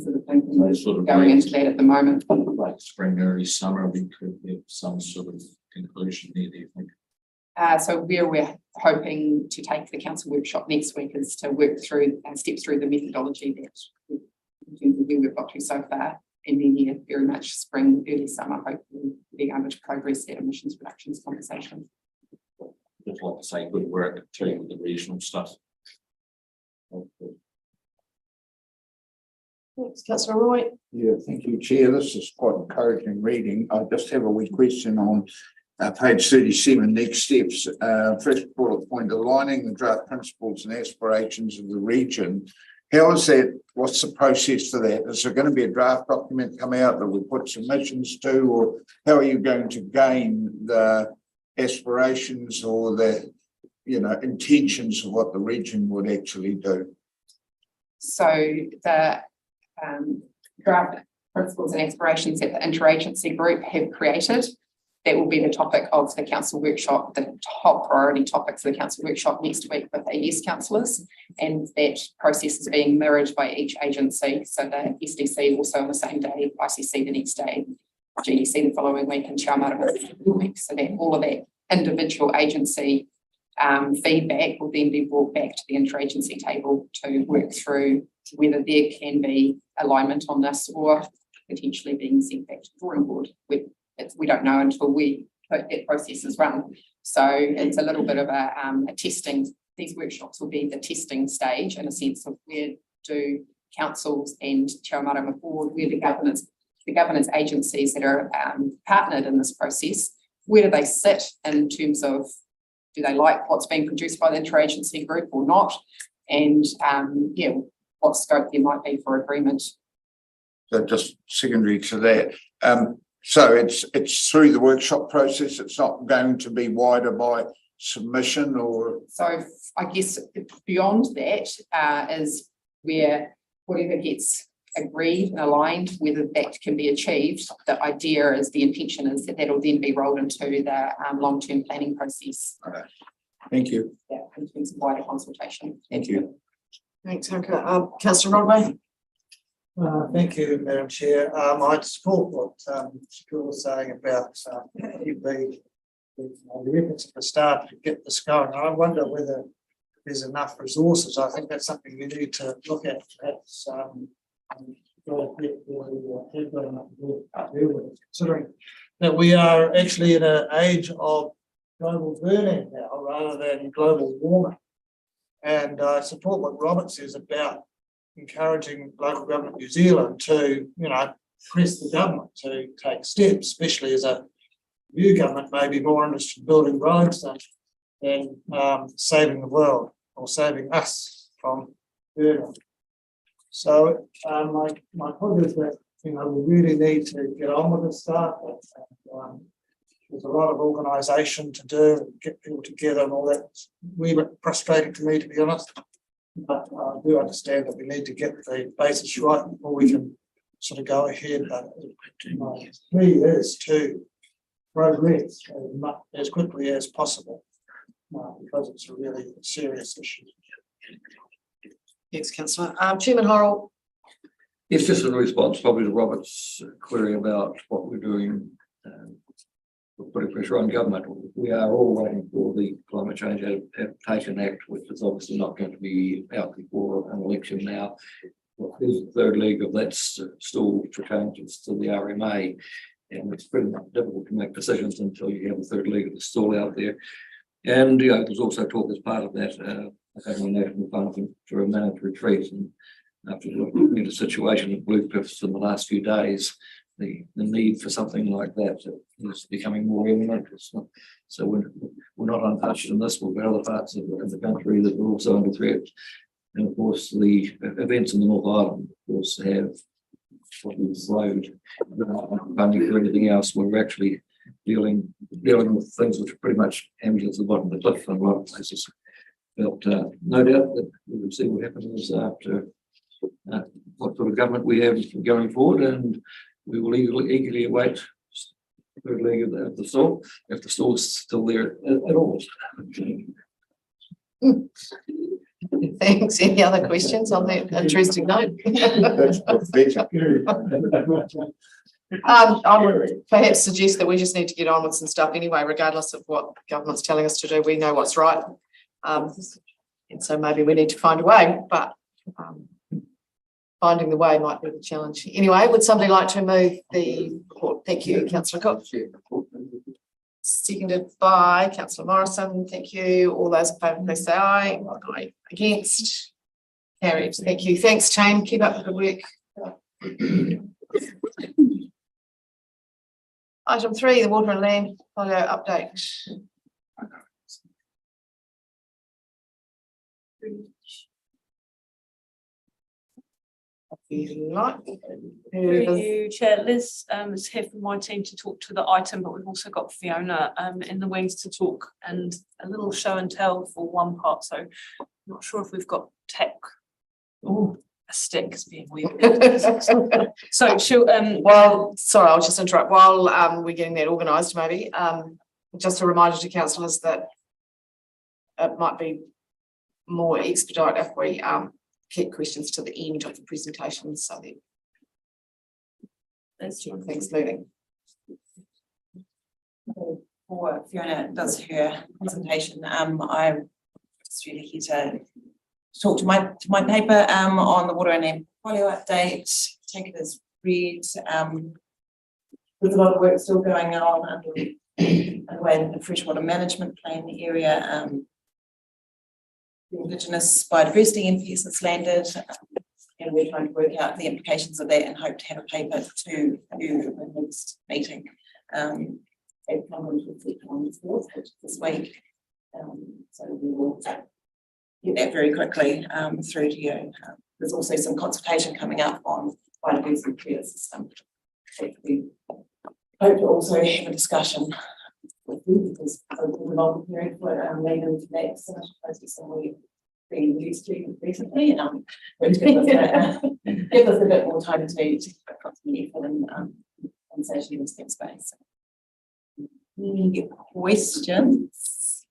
[SPEAKER 13] sort of thinking going into that at the moment.
[SPEAKER 10] Like spring, early summer, we could have some sort of conclusion there, do you think?
[SPEAKER 13] So where we're hoping to take the council workshop next week is to work through and step through the methodology that we've got to so far, and then very much spring, early summer, hopefully being able to progress that emissions reductions conversation.
[SPEAKER 10] Just like to say good work too with the regional stuff.
[SPEAKER 1] Thanks, Councillor Roy.
[SPEAKER 11] Yeah, thank you, Chair. This is quite encouraging reading. I just have a wee question on page 37, next steps. First bullet point, aligning the draft principles and aspirations of the region how is that, what's the process for that? Is there going to be a draft document come out that we put submissions to, or how are you going to gain the aspirations or the, intentions of what the region would actually do?
[SPEAKER 13] So the draft principles and aspirations that the interagency group have created, that will be the topic of the council workshop, the top priority topics of the council workshop next week with AS councillors, and that process is being mirrored by each agency. So the SDC also on the same day, ICC the next day, GDC the following week, and Te Amarama the following week. So that all of that individual agency feedback will then be brought back to the interagency table to work through whether there can be alignment on this or potentially being sent back to the drawing board. We don't know until that process is run. So it's a little bit of a testing. These workshops will be the testing stage in a sense of where do councils and Te Amarama board, where the governance agencies that are partnered in this process, where do they sit in terms of, do they like what's being produced by the interagency group or not? And what scope there might be for agreement.
[SPEAKER 11] So just secondary to that, so it's through the workshop process. It's not going to be wider by submission, or
[SPEAKER 13] so I guess beyond that is where whatever gets agreed and aligned, whether that can be achieved. The idea is, the intention is that will then be rolled into the long-term planning process.
[SPEAKER 11] Okay. Thank you.
[SPEAKER 13] Yeah, in terms of wider consultation.
[SPEAKER 11] Thank you.
[SPEAKER 1] Thanks, Hunter. Councillor Rodway.
[SPEAKER 7] Thank you, Madam Chair. I support what Shakur was saying about the efforts at the start to get this going. I wonder whether there's enough resources. I think that's something we need to look at. Perhaps considering that we are actually in an age of global burning now rather than global warming. And I support what Robert says about encouraging local government New Zealand to, press the government to take steps, especially as a new government may be more interested in building roads than saving the world or saving us from burning. So my point is that we really need to get on with this stuff. There's a lot of organisation to do, get people together and all that. It's a wee bit frustrating to me, to be honest. But I do understand that we need to get the basis right before we can sort of go ahead. But my plea is to progress as quickly as possible because it's a really serious issue.
[SPEAKER 1] Thanks, Councillor. Chairman Horrell.
[SPEAKER 4] It's just in response probably to Robert's query about what we're doing. Putting pressure on government. We are all waiting for the Climate Change Adaptation Act, which is obviously not going to be out before an election now. There's the third leg of that still for changes to the RMA, and it's pretty difficult to make decisions until you have the third leg of the stool out there. And there's also talk as part of that having a national fund for a managed retreat. And after looking at the situation of Blue Cliffs in the last few days, the need for something like that is becoming more imminent. So we're not untouched in this. We've got other parts of the country that are also under threat. And of course, the events in the North Island, of course, have what we've road funding for anything else. We're actually dealing with things which are pretty much ambulance at the bottom of the cliff in a lot of places. But no doubt that we will see what happens after what sort of government we have going forward, and we will eagerly await the third leg of the stool, if the stool is still there at all.
[SPEAKER 1] Thanks. Any other questions on that interesting note? I would perhaps suggest that we just need to get on with some stuff anyway, regardless of what government's telling us to do. We know what's right. And so maybe we need to find a way, but finding the way might be the challenge. Anyway, would somebody like to move the report? Thank you, Councillor Cook. Seconded by Councillor Morrison. Thank you. All those in favour, please say aye. Aye. Against? Carried. Thank you. Thanks, team. Keep up the good work. Item 3, the water and land portfolio update. you like.
[SPEAKER 14] Through you, Chair, Liz is here from my team to talk to the item, but we've also got Fiona in the wings to talk and a little show and tell for one part, so I'm not sure if we've got tech. Oh, a stick is being weird. So she'll
[SPEAKER 1] Well, sorry, I'll just interrupt while we're getting that organised maybe. Just a reminder to councillors that it might be more expedite if we keep questions to the end of the presentation so that let's keep things moving.
[SPEAKER 15] For Fiona does her presentation, I'm just really here to talk to my paper on the water and air portfolio update. Take it as read. There's a lot of work still going on underway in the freshwater management plan area. The Indigenous biodiversity NPS has landed, and we're trying to work out the implications of that and hope to have a paper to review at the next meeting. It comes on the 4th, which is this week. So we will get that very quickly through to you. There's also some consultation coming up on biodiversity credit system. We hope to also have a discussion with you because over the long period for leading to that process and we've been used to recently, which gives us a bit more time to approximately for them conversation in this space. Any questions?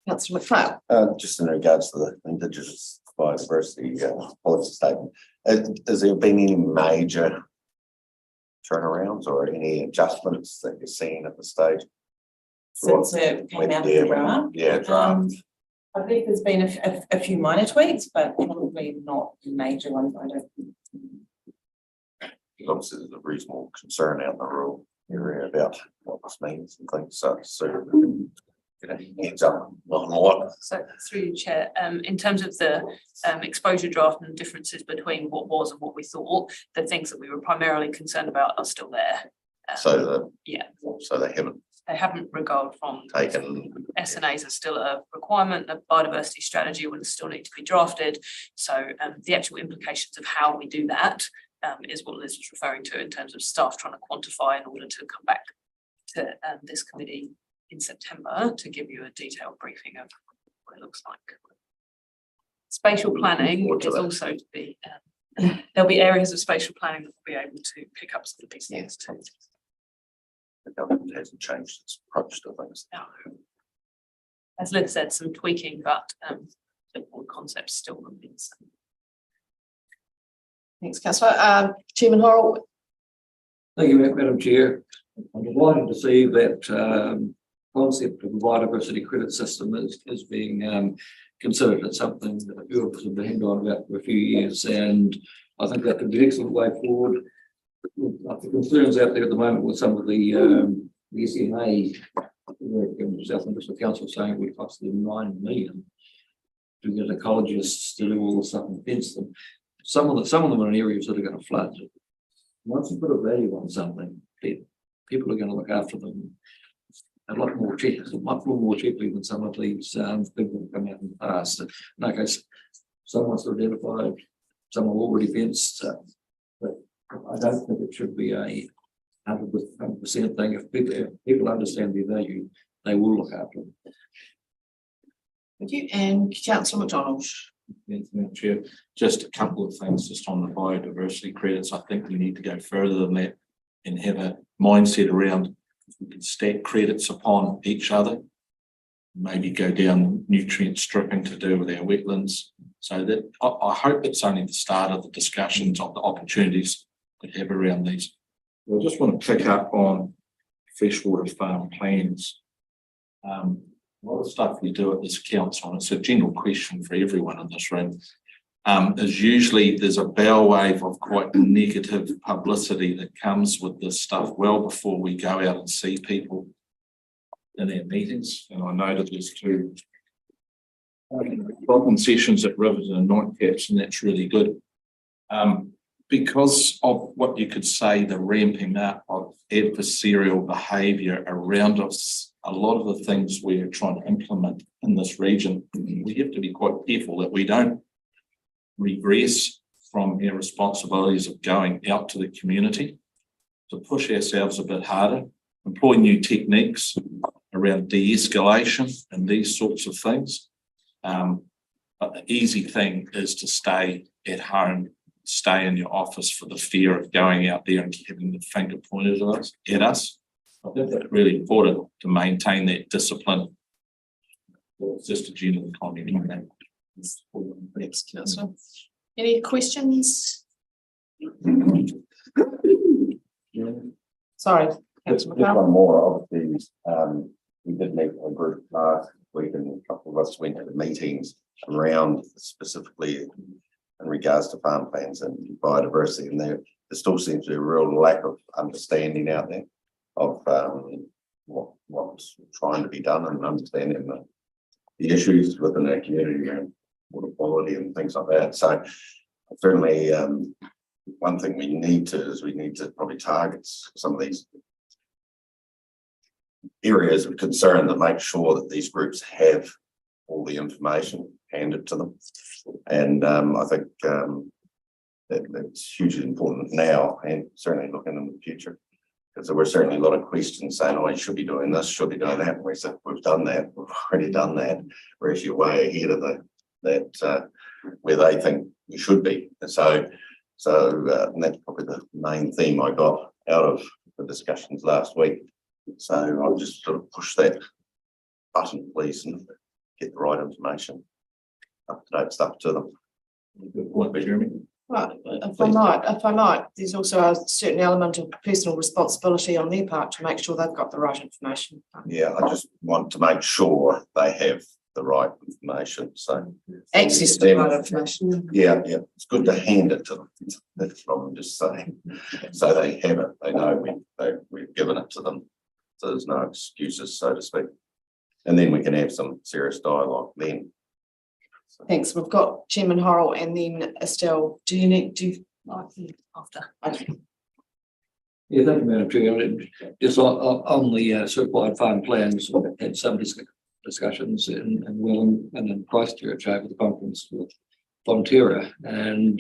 [SPEAKER 1] Councillor McLeod.
[SPEAKER 8] Just in regards to the Indigenous biodiversity policy statement, has there been any major turnarounds or any adjustments that you're seeing at the stage?
[SPEAKER 15] Since it came out of the draft?
[SPEAKER 8] Yeah, draft.
[SPEAKER 15] I think there's been a few minor tweaks, but probably not major ones. I don't think.
[SPEAKER 8] Obviously, there's a reasonable concern out in the rural area about what this means and things. So heads up on what.
[SPEAKER 14] So through you, Chair, in terms of the exposure draft and differences between what was and what we thought, the things that we were primarily concerned about are still there.
[SPEAKER 8] So
[SPEAKER 14] they haven't regard from
[SPEAKER 8] taken.
[SPEAKER 14] SNAs are still a requirement. The biodiversity strategy will still need to be drafted. So the actual implications of how we do that is what Liz was referring to in terms of staff trying to quantify in order to come back to this committee in September to give you a detailed briefing of what it looks like. Spatial planning is also to be, there'll be areas of spatial planning that will be able to pick up some of these things too.
[SPEAKER 8] The government hasn't changed its approach to things.
[SPEAKER 14] No. As Liz said, some tweaking, but the concepts still remain the same.
[SPEAKER 1] Thanks, councillor. Chairman Horrell.
[SPEAKER 4] Thank you, Madam Chair. I'm delighted to see that concept of the biodiversity credit system is being considered. It's something that a few of us have been on about for a few years, and I think that could be an excellent way forward. The concerns out there at the moment with some of the SMA work in the South Industrial Council saying it would cost them 9 million to get ecologists to do all the stuff and fence them. Some of them are in areas that are going to flood. Once you put a value on something, people are going to look after them a lot more cheaply than some of these people have come out in the past. In that case, someone's identified, some are already fenced, but I don't think it should be a 100% thing. If people understand their value, they will look after them.
[SPEAKER 1] Thank you. And Councillor McDonald.
[SPEAKER 12] Thanks, Madam Chair. Just a couple of things just on the biodiversity credits. I think we need to go further than that and have a mindset around if we can stack credits upon each other, maybe go down nutrient stripping to do with our wetlands. So that I hope it's only the start of the discussions of the opportunities we have around these. I just want to pick up on freshwater farm plans. A lot of stuff we do at this council, and it's a general question for everyone in this room, is usually there's a bow wave of quite negative publicity that comes with this stuff well before we go out and see people in our meetings. And I know that there's 2 problem sessions at Rivers and Nightcaps, and that's really good. Because of what you could say, the ramping up of adversarial behaviour around us, a lot of the things we're trying to implement in this region, we have to be quite careful that we don't regress
[SPEAKER 16] from our responsibilities of going out to the community to push ourselves a bit harder, employ new techniques around de-escalation and these sorts of things. But the easy thing is to stay at home, stay in your office for the fear of going out there and having the finger pointed at us. I think that's really important to maintain that discipline. It's just a general comment.
[SPEAKER 1] Thanks, councillor. Any questions? Sorry,
[SPEAKER 8] Just
[SPEAKER 1] councillor McCall.
[SPEAKER 8] one more, obviously, we did meet a group last week and a couple of us went to the meetings around specifically in regards to farm plans and biodiversity, and there still seems to be a real lack of understanding out there of what's trying to be done and understanding the issues within our community around water quality and things like that. So certainly one thing we need to probably target some of these areas of concern that make sure that these groups have all the information handed to them. And I think that's hugely important now and certainly looking in the future. Because there were certainly a lot of questions saying, oh, you should be doing this, should be doing that. And we said, we've done that, we've already done that. We're actually way ahead of that where they think we should be. And so and that's probably the main theme I got out of the discussions last week. So I'll just sort of push that button, please, and get the right information, up-to-date stuff to them.
[SPEAKER 16] Good point, Jeremy.
[SPEAKER 1] Right, if I might, there's also a certain element of personal responsibility on their part to make sure they've got the right information.
[SPEAKER 8] Yeah, I just want to make sure they have the right information. So
[SPEAKER 1] Access to the right information.
[SPEAKER 8] yeah, it's good to hand it to them. That's what I'm just saying. So they have it. They know we've given it to them. So there's no excuses, so to speak. And then we can have some serious dialogue then.
[SPEAKER 1] Thanks. We've got Chairman Horrell and then Estelle. Do you after? Okay.
[SPEAKER 4] Yeah, thank you, Madam Chair. Just on the certified farm plans, we've had some discussions in Welland and in Christchurch over the conference with Fonterra, and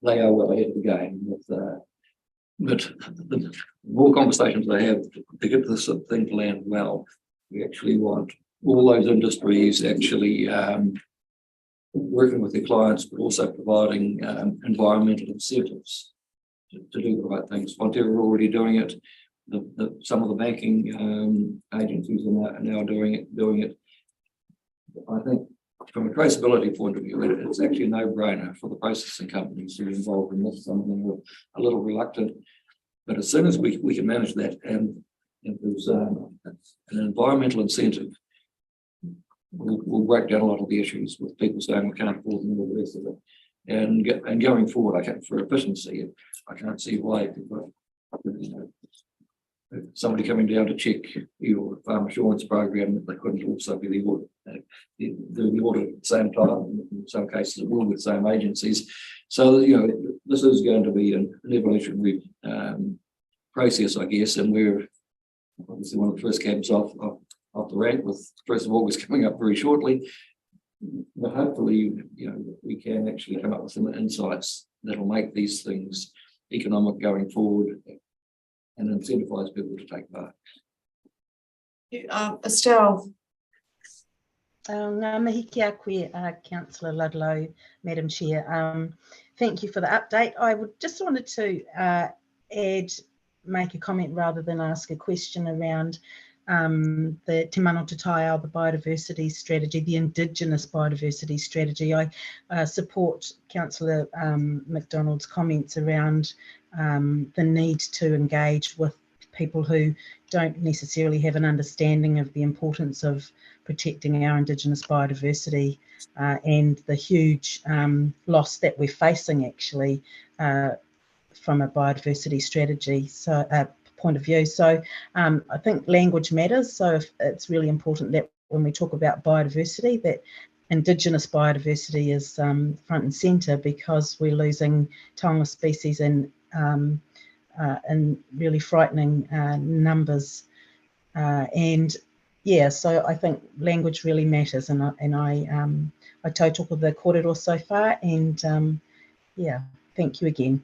[SPEAKER 4] they are well ahead of the game with but the more conversations they have to get this thing to land well, we actually want all those industries actually working with their clients, but also providing environmental incentives to do the right things. Fonterra are already doing it. Some of the banking agencies are now doing it. I think from a traceability point of view, it's actually a no-brainer for the processing companies to be involved in this. Some of them are a little reluctant, but as soon as we can manage that, and if there's an environmental incentive, we'll break down a lot of the issues with people saying we can't afford them and all the rest of it. And going forward, for efficiency, I can't see why somebody coming down to check your farm assurance program that they couldn't also be the audit. The audit at the same time. In some cases, it will with the same agencies. So this is going to be an evolutionary process, I guess, and we're obviously one of the first cabs off the rank with 1st of August coming up very shortly. But hopefully, we can actually come up with some insights that'll make these things economic going forward and incentivize people to take part.
[SPEAKER 1] Estelle.
[SPEAKER 5] Ngā mihi kia koe, Councillor Ludlow, Madam Chair. Thank you for the update. I would just wanted to make a comment rather than ask a question around the Te Mano Te Taiao, the biodiversity strategy, the Indigenous biodiversity strategy. I support Councillor McDonald's comments around the need to engage with people who don't necessarily have an understanding of the importance of protecting our Indigenous biodiversity and the huge loss that we're facing actually from a biodiversity strategy point of view. So I think language matters. So it's really important that when we talk about biodiversity, that Indigenous biodiversity is front and centre, because we're losing taonga species in really frightening numbers. And yeah, so I think language really matters, and I tautoko the kōrero so far, and Yeah, thank you again.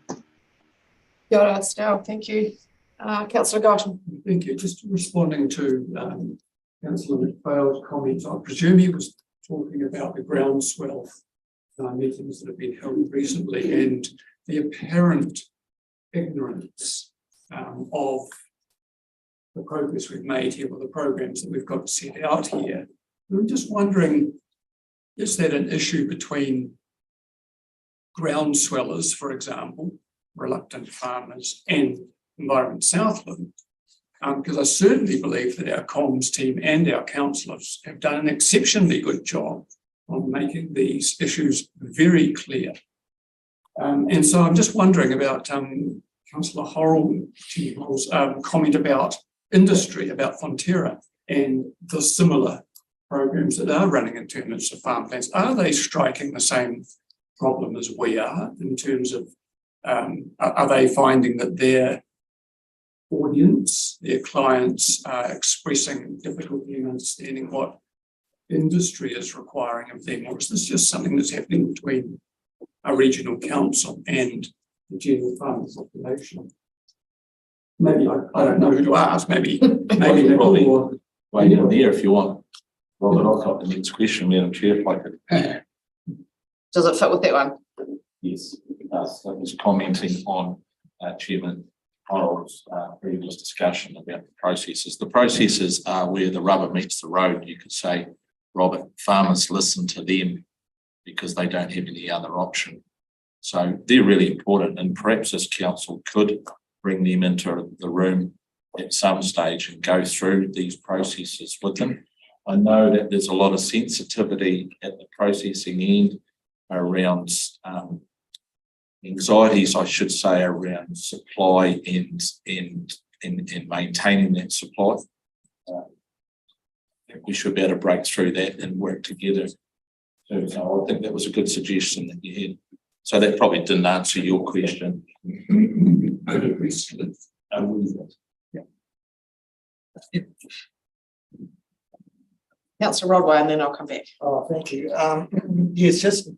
[SPEAKER 1] Kia ora, Estelle, thank you. Councillor Goshen.
[SPEAKER 7] Thank you. Just responding to Councillor McPhail's comments, I presume he was talking about the groundswell meetings that have been held recently and the apparent ignorance of the progress we've made here or the programs that we've got set out here. I'm just wondering, is that an issue between ground swellers, for example, reluctant farmers, and Environment Southland? Because I certainly believe that our comms team and our councillors have done an exceptionally good job on making these issues very clear. And so I'm just wondering about Councillor Horrell's comment about industry, about Fonterra, and the similar programs that are running in terms of farm plans. Are they striking the same problem as we are in terms of, are they finding that their audience, their clients are expressing difficulty in understanding what industry is requiring of them, or is this just something that's happening between a regional council and the general farming population? Maybe I don't know who to ask. Maybe
[SPEAKER 16] Probably
[SPEAKER 7] or
[SPEAKER 16] wait in there if you want. Robert, I'll got the next question, Madam Chair, if I could.
[SPEAKER 1] Does it fit with that one?
[SPEAKER 16] Yes, it does. I was commenting on Chairman Horrell's previous discussion about the processes. The processes are where the rubber meets the road. You could say, Robert, farmers listen to them because they don't have any other option. So they're really important, and perhaps this council could bring them into the room at some stage and go through these processes with them. I know that there's a lot of sensitivity at the processing end around anxieties, I should say, around supply and maintaining that supply. We should be able to break through that and work together. So I think that was a good suggestion that you had. So that probably didn't answer your question.
[SPEAKER 1] Councillor Rodway, and then I'll come back.
[SPEAKER 17] Oh, thank you. Yes, just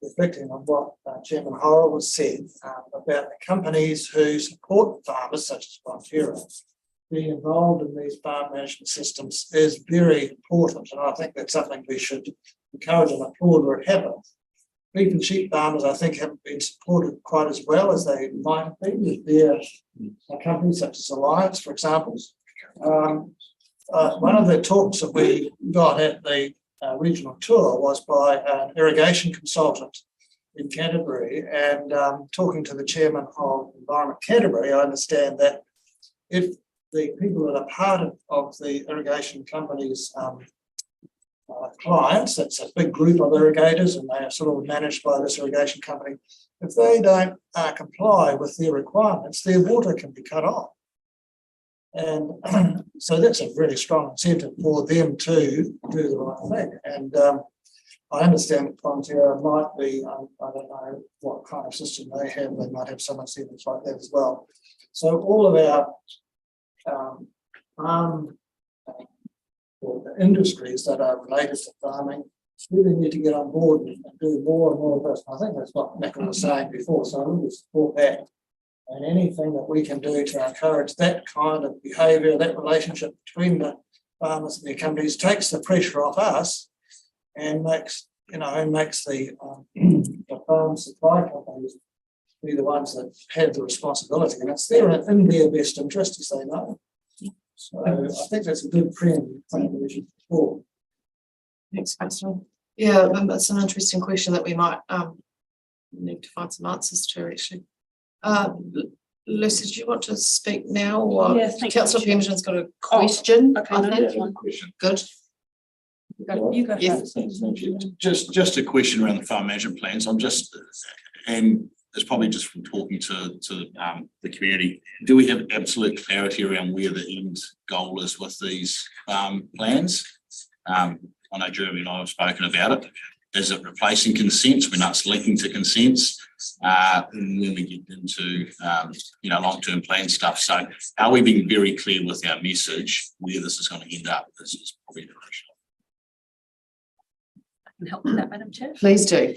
[SPEAKER 17] reflecting on what Chairman Horrell was said about the companies who support farmers such as Fonterra. Being involved in these farm management systems is very important, and I think that's something we should encourage and applaud where it happens. Beef and sheep farmers, I think, haven't been supported quite as well as they might have been with their companies such as Alliance, for example. One of the talks that we got at the regional tour was by an irrigation consultant in Canterbury, and talking to the chairman of Environment Canterbury, I understand that if the people that are part of the irrigation company's clients, that's a big group of irrigators and they are sort of managed by this irrigation company, if they don't comply with their requirements, their water can be cut off. And so that's a really strong incentive for them to do the right thing. And I understand that Fonterra might be, I don't know what kind of system they have, they might have some incentives like that as well. So all of our or the industries that are related to farming really need to get on board and do more and more of this. I think that's what Nicola was saying before, so I really support that. And anything that we can do to encourage that kind of behaviour, that relationship between the farmers and their companies takes the pressure off us and makes the farm supply companies be the ones that have the responsibility. And it's there in their best interest, as they know. So I think that's a good trend.
[SPEAKER 1] Thanks, Councillor. Yeah, that's an interesting question that we might need to find some answers to, actually. Lucy, do you want to speak now, or Councillor Pemberton's got a question?
[SPEAKER 14] Okay,
[SPEAKER 1] Good.
[SPEAKER 14] You go
[SPEAKER 1] Yes.
[SPEAKER 12] Just a question around the farm management plans. I'm just, and it's probably just from talking to the community. Do we have absolute clarity around where the end goal is with these plans? I know Jeremy and I have spoken about it. Is it replacing consents when it's linking to consents? When we get into long-term plan stuff. So are we being very clear with our message where this is going to end up? This is probably the
[SPEAKER 14] can help with that, Madam Chair.
[SPEAKER 1] Please do.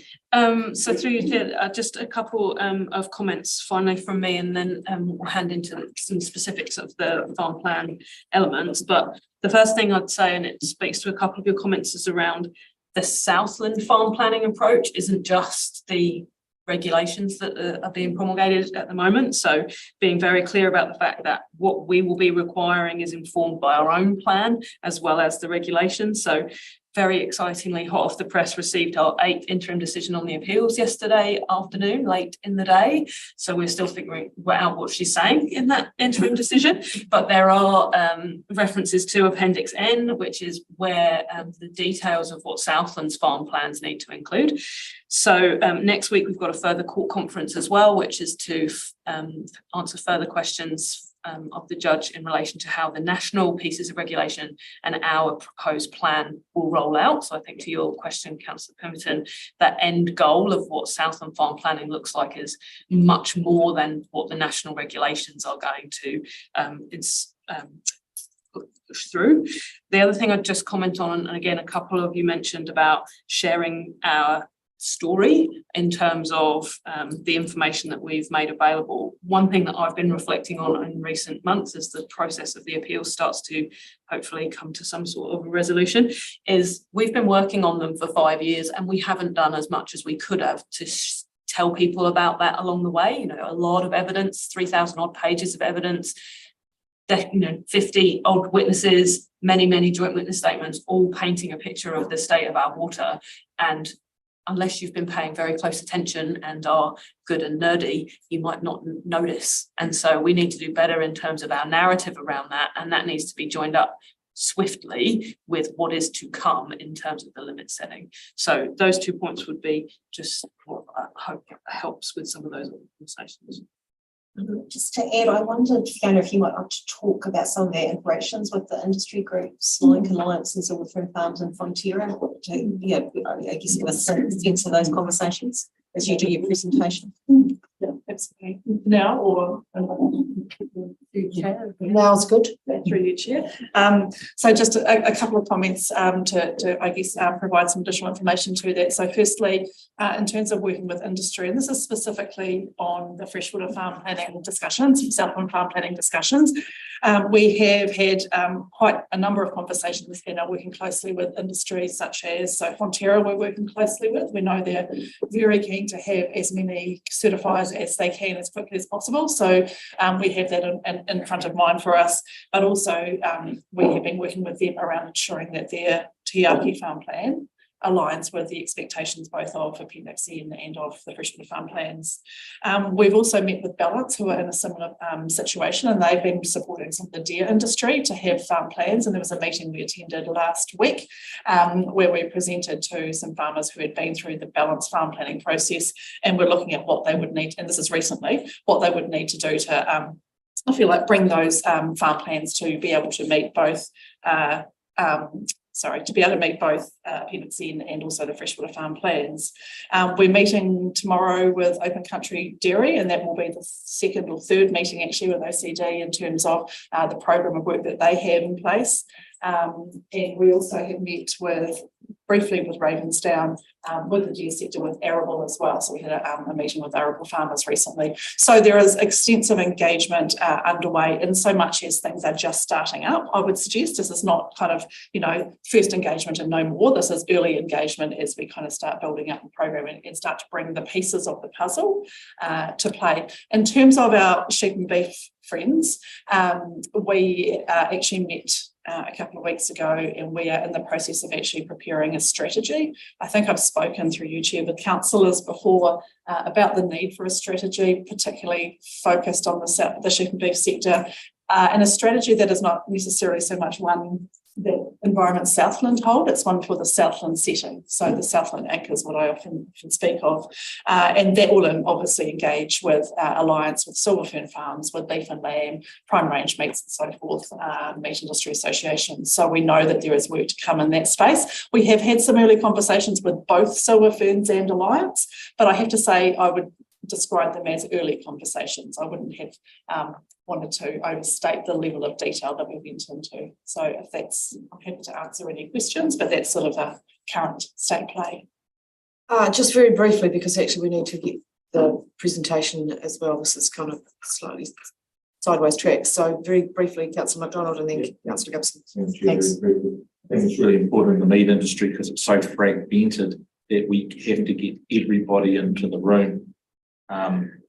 [SPEAKER 14] So through you, Chair, just a couple of comments finally from me, and then we'll hand into some specifics of the farm plan elements. But the first thing I'd say, and it speaks to a couple of your comments, is around the Southland farm planning approach isn't just the regulations that are being promulgated at the moment. So being very clear about the fact that what we will be requiring is informed by our own plan as well as the regulations. So very excitingly, hot off the press, received our 8th interim decision on the appeals yesterday afternoon, late in the day. So we're still figuring out what she's saying in that interim decision. But there are references to Appendix N, which is where the details of what Southland's farm plans need to include. So next week, we've got a further court conference as well, which is to answer further questions of the judge in relation to how the national pieces of regulation and our proposed plan will roll out. So I think to your question, Councillor Pemberton, that end goal of what Southland farm planning looks like is much more than what the national regulations are going to push through. The other thing I'd just comment on, and again, a couple of you mentioned about sharing our story in terms of the information that we've made available. One thing that I've been reflecting on in recent months as the process of the appeal starts to hopefully come to some sort of a resolution is we've been working on them for 5 years and we haven't done as much as we could have to tell people about that along the way. You know, a lot of evidence, 3,000 odd pages of evidence, 50 odd witnesses, many joint witness statements, all painting a picture of the state of our water. And unless you've been paying very close attention and are good and nerdy, you might not notice. And so we need to do better in terms of our narrative around that. And that needs to be joined up swiftly with what is to come in terms of the limit setting. So those 2 points would be just what I hope helps with some of those conversations.
[SPEAKER 2] Just to add, I wondered, Fiona, if you might like to talk about some of their interactions with the industry groups, Link Alliance and Silver Fern Farms and Fonterra, I guess give us a sense of those conversations as you do your presentation.
[SPEAKER 18] Yeah, absolutely. Now or
[SPEAKER 1] Now's good.
[SPEAKER 18] Through you, Chair. So just a couple of comments to I guess provide some additional information to that. So firstly, in terms of working with industry, and this is specifically on the freshwater farm planning discussions, Southland farm planning discussions, we have had quite a number of conversations and are working closely with industries such as, so Fonterra we're working closely with. We know they're very keen to have as many certifiers as they can as quickly as possible. So we have that in front of mind for us, but also we have been working with them around ensuring that their Tiaki farm plan aligns with the expectations both of Appendix N and of the freshwater farm plans. We've also met with Balance, who are in a similar situation, and they've been supporting some of the deer industry to have farm plans. And there was a meeting we attended last week where we presented to some farmers who had been through the Balance farm planning process, and we're looking at what they would need, and this is recently, what they would need to do to I feel like bring those farm plans to be able to meet both Appendix N and also the freshwater farm plans. We're meeting tomorrow with Open Country Dairy, and that will be the second or third meeting actually with OCD in terms of the program of work that they have in place. And we also have met briefly with Ravensdown, with the deer sector, with Arable as well. So we had a meeting with Arable farmers recently. So there is extensive engagement underway in so much as things are just starting up. I would suggest this is not kind of, first engagement and no more. This is early engagement as we kind of start building up the program and start to bring the pieces of the puzzle to play. In terms of our sheep and beef friends, we actually met a couple of weeks ago, and we are in the process of actually preparing a strategy. I think I've spoken through you, Chair, with councillors before about the need for a strategy, particularly focused on the sheep and beef sector, and a strategy that is not necessarily so much one that Environment Southland hold, it's one for the Southland setting. So the Southland Inc. is what I often speak of. And that will obviously engage with Alliance, with Silver Fern Farms, with Beef and Lamb, Prime Range Meats and so forth, Meat Industry Association. So we know that there is work to come in that space. We have had some early conversations with both Silver Ferns and Alliance, but I have to say I would describe them as early conversations. I wouldn't have wanted to overstate the level of detail that we went into. So if that's, I'm happy to answer any questions, but that's sort of a current state of play.
[SPEAKER 1] Just very briefly, because actually we need to get the presentation as well. This is kind of slightly sideways track. So very briefly, Councillor McDonald and then Councillor Gibson. Thanks.
[SPEAKER 16] I think it's really important in the meat industry because it's so fragmented that we have to get everybody into the room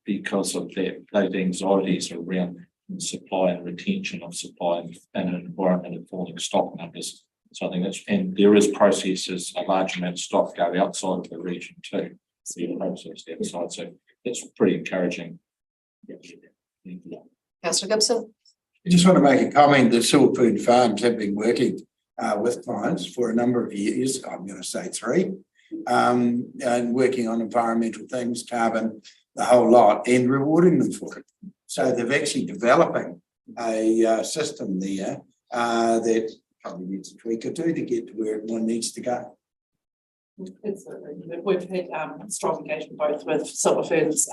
[SPEAKER 16] because of that, those anxieties around supply and retention of supply in an environment of falling stock numbers. So I think that's, and there is processes, a large amount of stock go outside of the region too. So you process outside, so that's pretty encouraging.
[SPEAKER 1] Councillor Gibson.
[SPEAKER 9] I just want to make a comment that Silverfood Farms have been working with clients for a number of years, I'm going to say 3, and working on environmental things, carbon, the whole lot, and rewarding them for it. So they've actually developing a system there that probably needs a tweak or two to get to where one needs to go.
[SPEAKER 18] We've had strong engagement both with Silverfoods,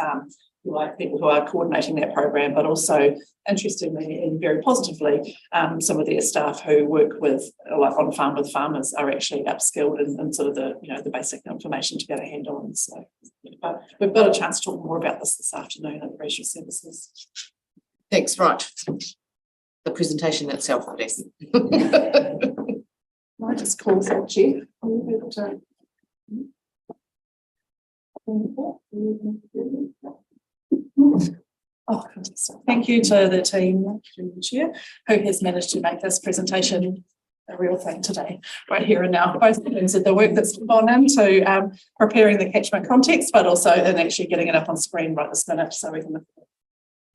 [SPEAKER 18] like people who are coordinating that program, but also interestingly and very positively, some of their staff who work with, like on farm with farmers, are actually upskilled in sort of the, the basic information to get a handle on. So, but we've got a chance to talk more about this afternoon at the Regional Services.
[SPEAKER 1] Thanks. Right. The presentation itself, please.
[SPEAKER 18] I just call that Jeff. Are you able to? Oh, thank you to the team, Chair, who has managed to make this presentation a real thing today, right here and now, both in terms of the work that's gone into preparing the catchment context, but also in actually getting it up on screen right this minute so we can.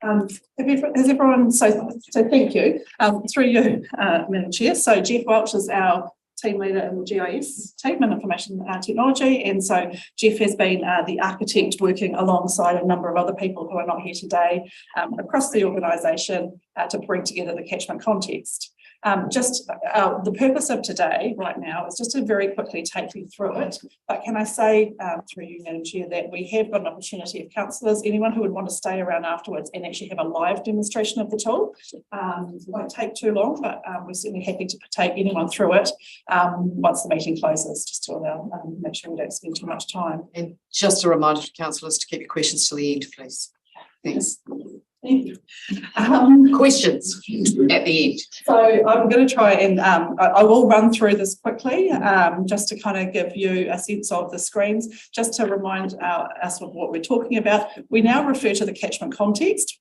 [SPEAKER 18] Has everyone, so thank you, through you, Madam Chair. So Jeff Welch is our team leader in the GIS team and information technology, and so Jeff has been the architect working alongside a number of other people who are not here today across the organisation to bring together the catchment context. The purpose of today right now is just to very quickly take you through it, but can I say through you, Madam Chair, that we have got an opportunity of councillors, anyone who would want to stay around afterwards and actually have a live demonstration of the tool. It won't take too long, but we're certainly happy to take anyone through it once the meeting closes, just to allow make sure we don't spend too much time.
[SPEAKER 1] And just a reminder to councillors to keep your questions to the end, please. Thanks.
[SPEAKER 18] Thank you.
[SPEAKER 1] Questions at the end.
[SPEAKER 18] So I'm going to try and I will run through this quickly just to kind of give you a sense of the screens, just to remind us of what we're talking about. We now refer to the catchment context.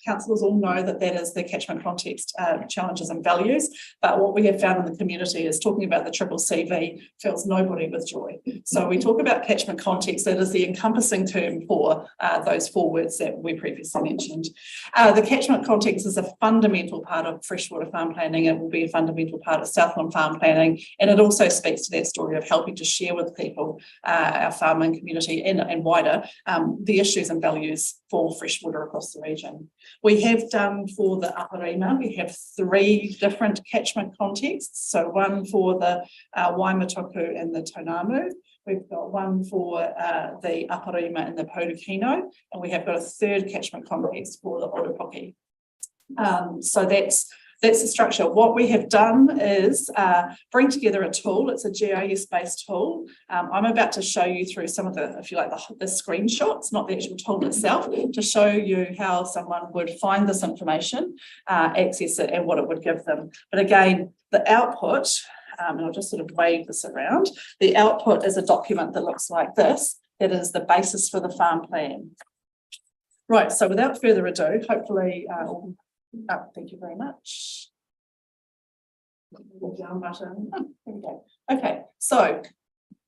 [SPEAKER 18] Councillors all know that that is the catchment context challenges and values, but what we have found in the community is talking about the triple CV fills nobody with joy. So we talk about catchment context, that is the encompassing term for those 4 words that we previously mentioned. The catchment context is a fundamental part of freshwater farm planning. It will be a fundamental part of Southland farm planning, and it also speaks to that story of helping to share with people, our farming community and wider, the issues and values for freshwater across the region. We have done for the Aparima, we have 3 different catchment contexts. So one for the Waimatuku and the Tonamu. We've got one for the Aparima and the Podokino, and we have got a 3rd catchment context for the Oropoki. So that's the structure. What we have done is bring together a tool. It's a GIS-based tool. I'm about to show you through some of the, if you like, the screenshots, not the actual tool itself, to show you how someone would find this information, access it, and what it would give them. But again, the output, and I'll just sort of wave this around, the output is a document that looks like this. That is the basis for the farm plan. Right, so without further ado, hopefully, thank you very much. Down button. There we go. Okay, so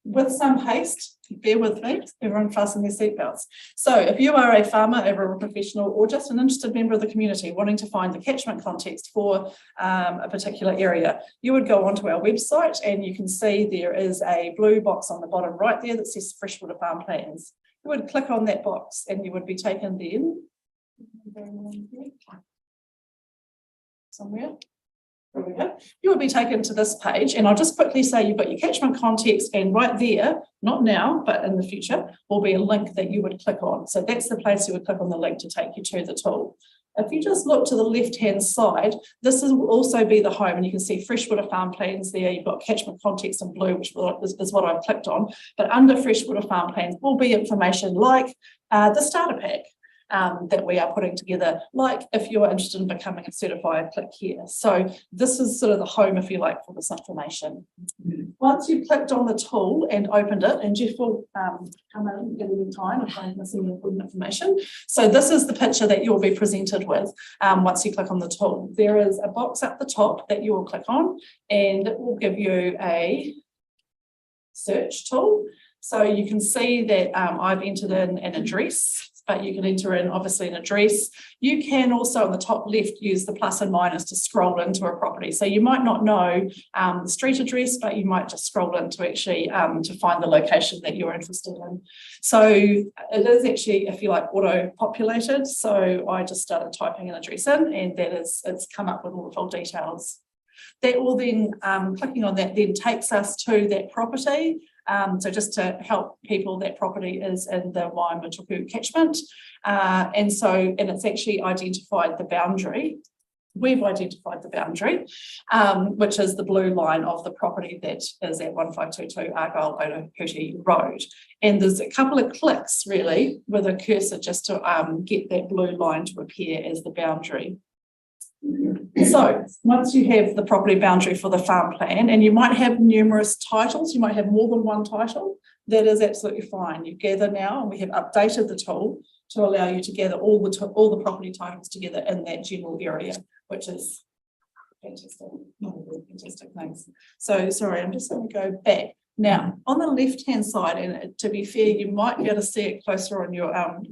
[SPEAKER 18] with some haste, bear with me, everyone fasten their seatbelts. So if you are a farmer, a rural professional, or just an interested member of the community wanting to find the catchment context for a particular area, you would go onto our website and you can see there is a blue box on the bottom right there that says Freshwater Farm Plans. You would click on that box and you would be taken then somewhere. There we go. You will be taken to this page, and I'll just quickly say you've got your catchment context, and right there, not now, but in the future, will be a link that you would click on. So that's the place you would click on the link to take you to the tool. If you just look to the left-hand side, this will also be the home, and you can see freshwater farm plans there. You've got catchment context in blue, which is what I've clicked on. But under freshwater farm plans will be information like the starter pack that we are putting together, like if you're interested in becoming a certified, click here. So this is sort of the home, if you like, for this information. Once you've clicked on the tool and opened it, and Jeff will come in and give you time if I'm missing important information. So this is the picture that you'll be presented with once you click on the tool. There is a box at the top that you will click on, and it will give you a search tool. So you can see that I've entered in an address, but you can enter in obviously an address. You can also on the top left use the plus and minus to scroll into a property. So you might not know the street address, but you might just scroll in to actually to find the location that you're interested in. So it is actually, if you like, auto-populated. So I just started typing an address in, and it's come up with all the full details. That will then, clicking on that then takes us to that property. So just to help people, that property is in the Waimatuku catchment. And it's actually identified the boundary. We've identified the boundary, which is the blue line of the property that is at 1522 Argyle Otahuti Road. And there's a couple of clicks really with a cursor just to get that blue line to appear as the boundary. So once you have the property boundary for the farm plan, and you might have numerous titles, you might have more than one title, that is absolutely fine. You gather now, and we have updated the tool to allow you to gather all the property titles together in that general area, which is fantastic. Fantastic, thanks. So sorry, I'm just going to go back. Now, on the left-hand side, and to be fair, you might be able to see it closer on your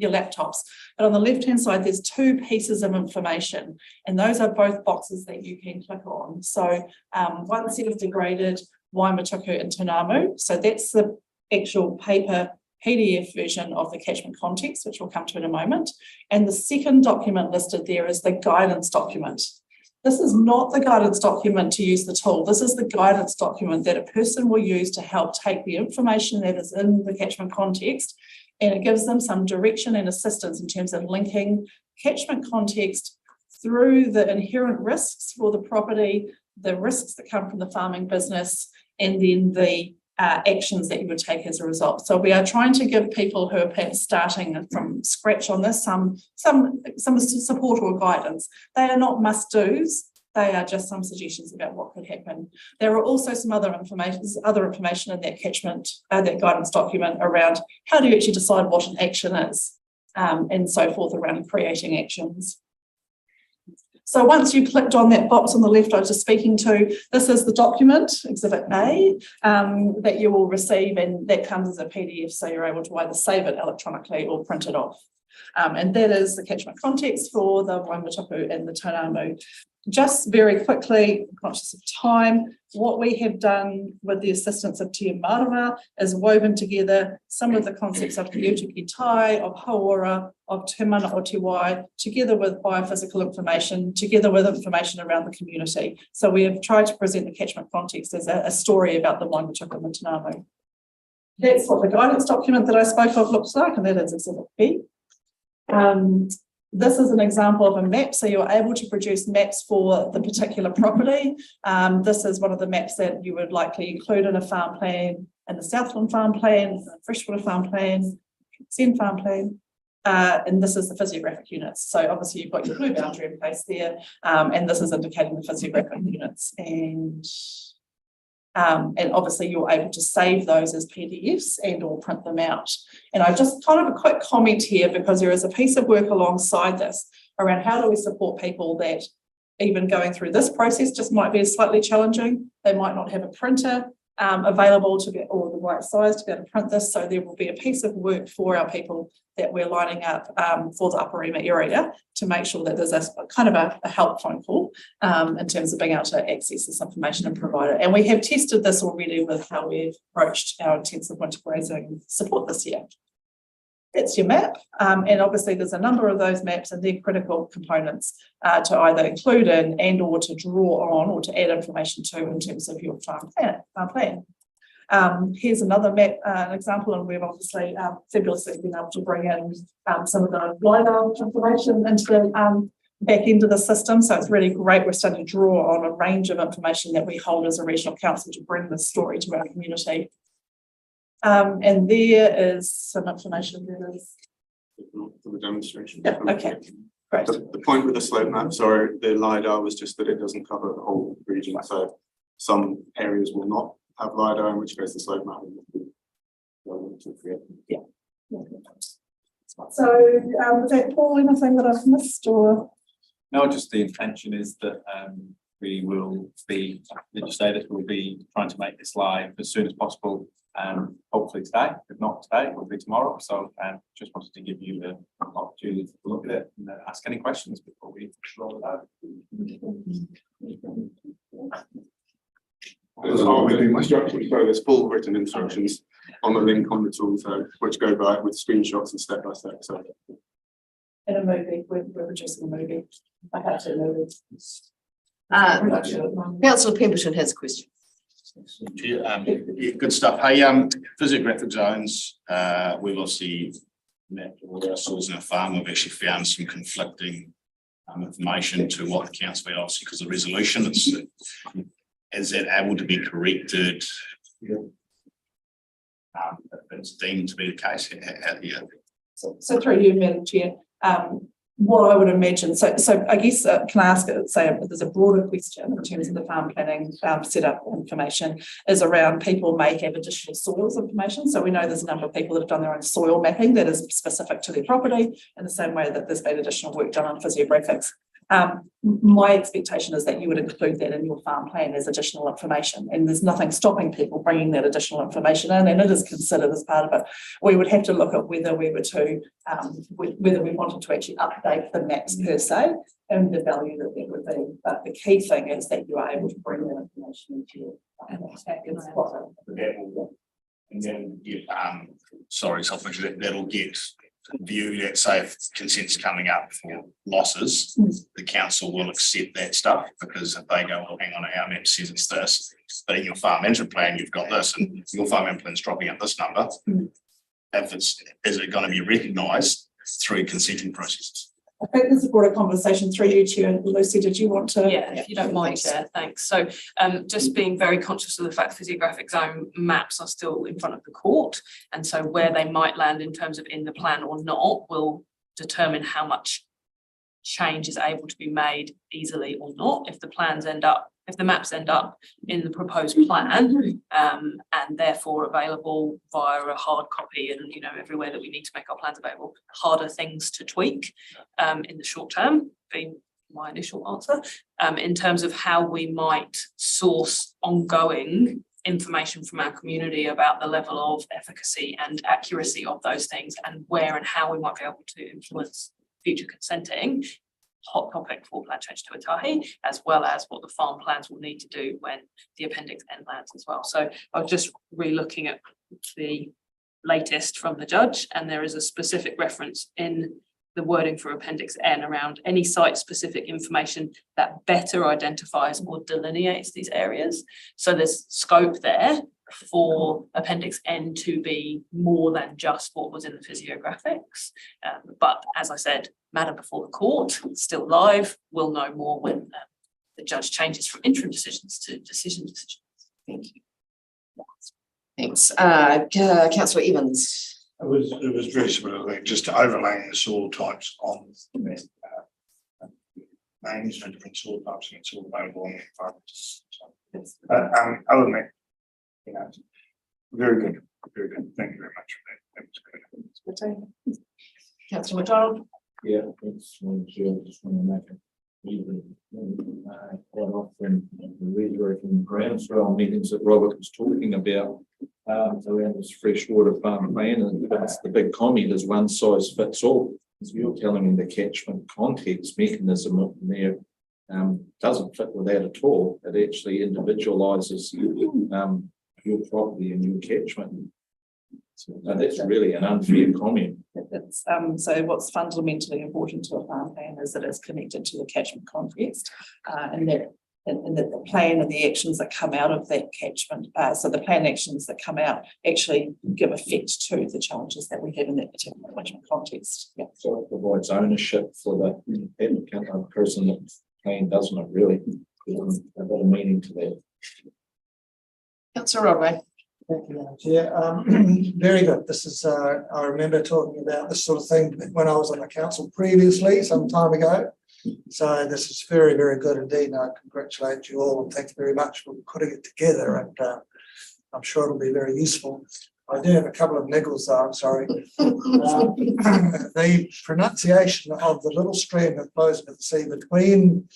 [SPEAKER 18] laptops, but on the left-hand side, there's two pieces of information, and those are both boxes that you can click on. So one set of degraded Waimatuku and Tanamu. So that's the actual paper PDF version of the catchment context, which we'll come to in a moment. And the second document listed there is the guidance document. This is not the guidance document to use the tool. This is the guidance document that a person will use to help take the information that is in the catchment context, and it gives them some direction and assistance in terms of linking catchment context through the inherent risks for the property, the risks that come from the farming business, and then the actions that you would take as a result. So we are trying to give people who are perhaps starting from scratch on this some support or guidance. They are not must-dos. They are just some suggestions about what could happen. There are also some other information in that catchment, that guidance document around how do you actually decide what an action is, and so forth around creating actions. So once you clicked on that box on the left I was just speaking to, this is the document, Exhibit A, that you will receive, and that comes as a PDF, so you're able to either save it electronically or print it off. And that is the catchment context for the Waimatuku and the Tanamu. Just very quickly, conscious of time, what we have done with the assistance of Te Marawa is woven together some of the concepts of the Utuki Tai, of Hauora, of Te Mana o Te Wai, together with biophysical information, together with information around the community. So we have tried to present the catchment context as a story about the Waimatuku and the Tanamu. That's what the guidance document that I spoke of looks like, and that is Exhibit B. This is an example of a map, so you're able to produce maps for the particular property. This is one of the maps that you would likely include in a farm plan, in the Southland farm plan, freshwater farm plan, Sen farm plan, and this is the physiographic units. So obviously you've got your blue boundary in place there, and this is indicating the physiographic units. And obviously you're able to save those as PDFs and or print them out. And I just kind of a quick comment here, because there is a piece of work alongside this around how do we support people that even going through this process just might be slightly challenging. They might not have a printer available to get or the right size to be able to print this. So there will be a piece of work for our people that we're lining up for the Upper Ema area to make sure that there's a kind of a help phone call in terms of being able to access this information and provide it. And we have tested this already with how we've approached our intensive winter grazing support this year. That's your map, and obviously there's a number of those maps and they're critical components to either include in and or to draw on or to add information to in terms of your farm plan. Here's another map, an example, and we've obviously fabulously been able to bring in some of the LiDAR information into back into the system. So it's really great. We're starting to draw on a range of information that we hold as a regional council to bring this story to our community. And there is some information that is.
[SPEAKER 19] For the demonstration.
[SPEAKER 18] Yeah, okay, great.
[SPEAKER 19] The point with the slope map, sorry, the LiDAR was just that it doesn't cover the whole region. So some areas will not have LiDAR, in which case the slope map will be.
[SPEAKER 18] Yeah. So, was that Paul, anything that I've missed or?
[SPEAKER 6] No, just the intention is that we will be, legislators will be trying to make this live as soon as possible. Hopefully today, if not today, it will be tomorrow. So just wanted to give you the opportunity to look at it and ask any questions before we roll it out.
[SPEAKER 19] So there's full written instructions on the link on the tool, so which go by with screenshots and step by step. So
[SPEAKER 18] In a movie, we're producing a movie. I had to movie.
[SPEAKER 1] Councillor Pemberton has a question.
[SPEAKER 12] Yeah, good stuff. Hey, physiographic zones, we've obviously mapped all our soils in our farm. We've actually found some conflicting information to what the council made, obviously because of the resolution. Is that able to be corrected? If it's deemed to be the case, yeah.
[SPEAKER 18] So through you, Madam Chair, what I would imagine, so I guess can I ask, say, there's a broader question in terms of the farm planning setup information is around people may have additional soils information. So we know there's a number of people that have done their own soil mapping that is specific to their property in the same way that there's been additional work done on physiographics. My expectation is that you would include that in your farm plan as additional information, and there's nothing stopping people bringing that additional information in, and it is considered as part of it. We would have to look at whether we were to, whether we wanted to actually update the maps per se and the value that there would be. But the key thing is that you are able to bring that information into your
[SPEAKER 12] And then sorry, selfish, that'll get viewed at, say, if consent's coming up for losses, the council will accept that stuff, because if they go, well, hang on, our map says it's this, but in your farm management plan, you've got this, and your farm management plan's dropping up this number. If it's, is it going to be recognised through consenting processes?
[SPEAKER 18] I think there's a broader conversation through you, Chair. And Lucy, did you want to?
[SPEAKER 14] Yeah, if you don't mind, Chair, thanks. So just being very conscious of the fact physiographic zone maps are still in front of the court. And so where they might land in terms of in the plan or not will determine how much change is able to be made easily or not. If the plans end up, if the maps end up in the proposed plan and therefore available via a hard copy and, you know, everywhere that we need to make our plans available, harder things to tweak in the short term, being my initial answer, in terms of how we might source ongoing information from our community about the level of efficacy and accuracy of those things and where and how we might be able to influence future consenting. Hot topic for plan change to Etahi, as well as what the farm plans will need to do when the Appendix N lands as well. So I was just re-looking at the latest from the judge, and there is a specific reference in the wording for Appendix N around any site-specific information that better identifies or delineates these areas. So there's scope there for Appendix N to be more than just what was in the physiographics. But as I said, matter before the court, still live, we'll know more when the judge changes from interim decisions to decisions. Thank you.
[SPEAKER 1] Thanks. Councillor Evans.
[SPEAKER 3] It was very similar, just overlaying the soil types on the names and different soil types, and it's all available on the environment. Other than that, you know, very good, very good. Thank you very much for that. That was good.
[SPEAKER 1] Councillor McDonald.
[SPEAKER 4] Yeah, thanks. I just want to make it even quite often reiterating groundswell meetings that Robert was talking about around this freshwater farm plan, and that's the big comment is one size fits all. As you're telling me, the catchment context mechanism there doesn't fit with that at all. It actually individualises your property and your catchment. So that's really an unfair comment.
[SPEAKER 18] It's, so what's fundamentally important to a farm plan is that it's connected to the catchment context, and that and that the plan and the actions that come out of that catchment, so the plan actions that come out actually give effect to the challenges that we have in that particular management context. Yeah.
[SPEAKER 16] So it provides ownership for the applicant and person that plan, doesn't it, really? There's a lot of meaning to that.
[SPEAKER 1] Councillor Rodway.
[SPEAKER 17] Thank you, Madam Chair. Very good. This is, I remember talking about this sort of thing when I was on the council previously, some time ago. So this is very, very good indeed. I congratulate you all and thank you very much for putting it together, and I'm sure it'll be very useful. I do have a couple of niggles though, I'm sorry. The pronunciation of the little stream that flows into the sea between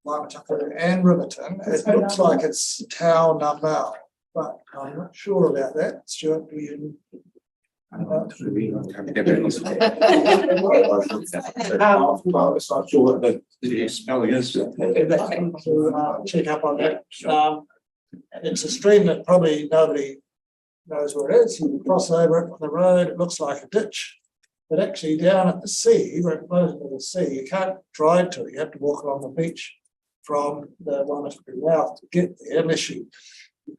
[SPEAKER 17] Waimataku and Riverton, it looks like it's Tau Namau, but I'm not sure about that. Stuart, do you?
[SPEAKER 16] I'm not sure what the spelling is.
[SPEAKER 17] Check up on that. It's a stream that probably nobody knows where it is. You cross over it on the road, it looks like a ditch. But actually down at the sea, where it flows into the sea, you can't drive to it. You have to walk along the beach from the Waimataku mouth to get there, unless you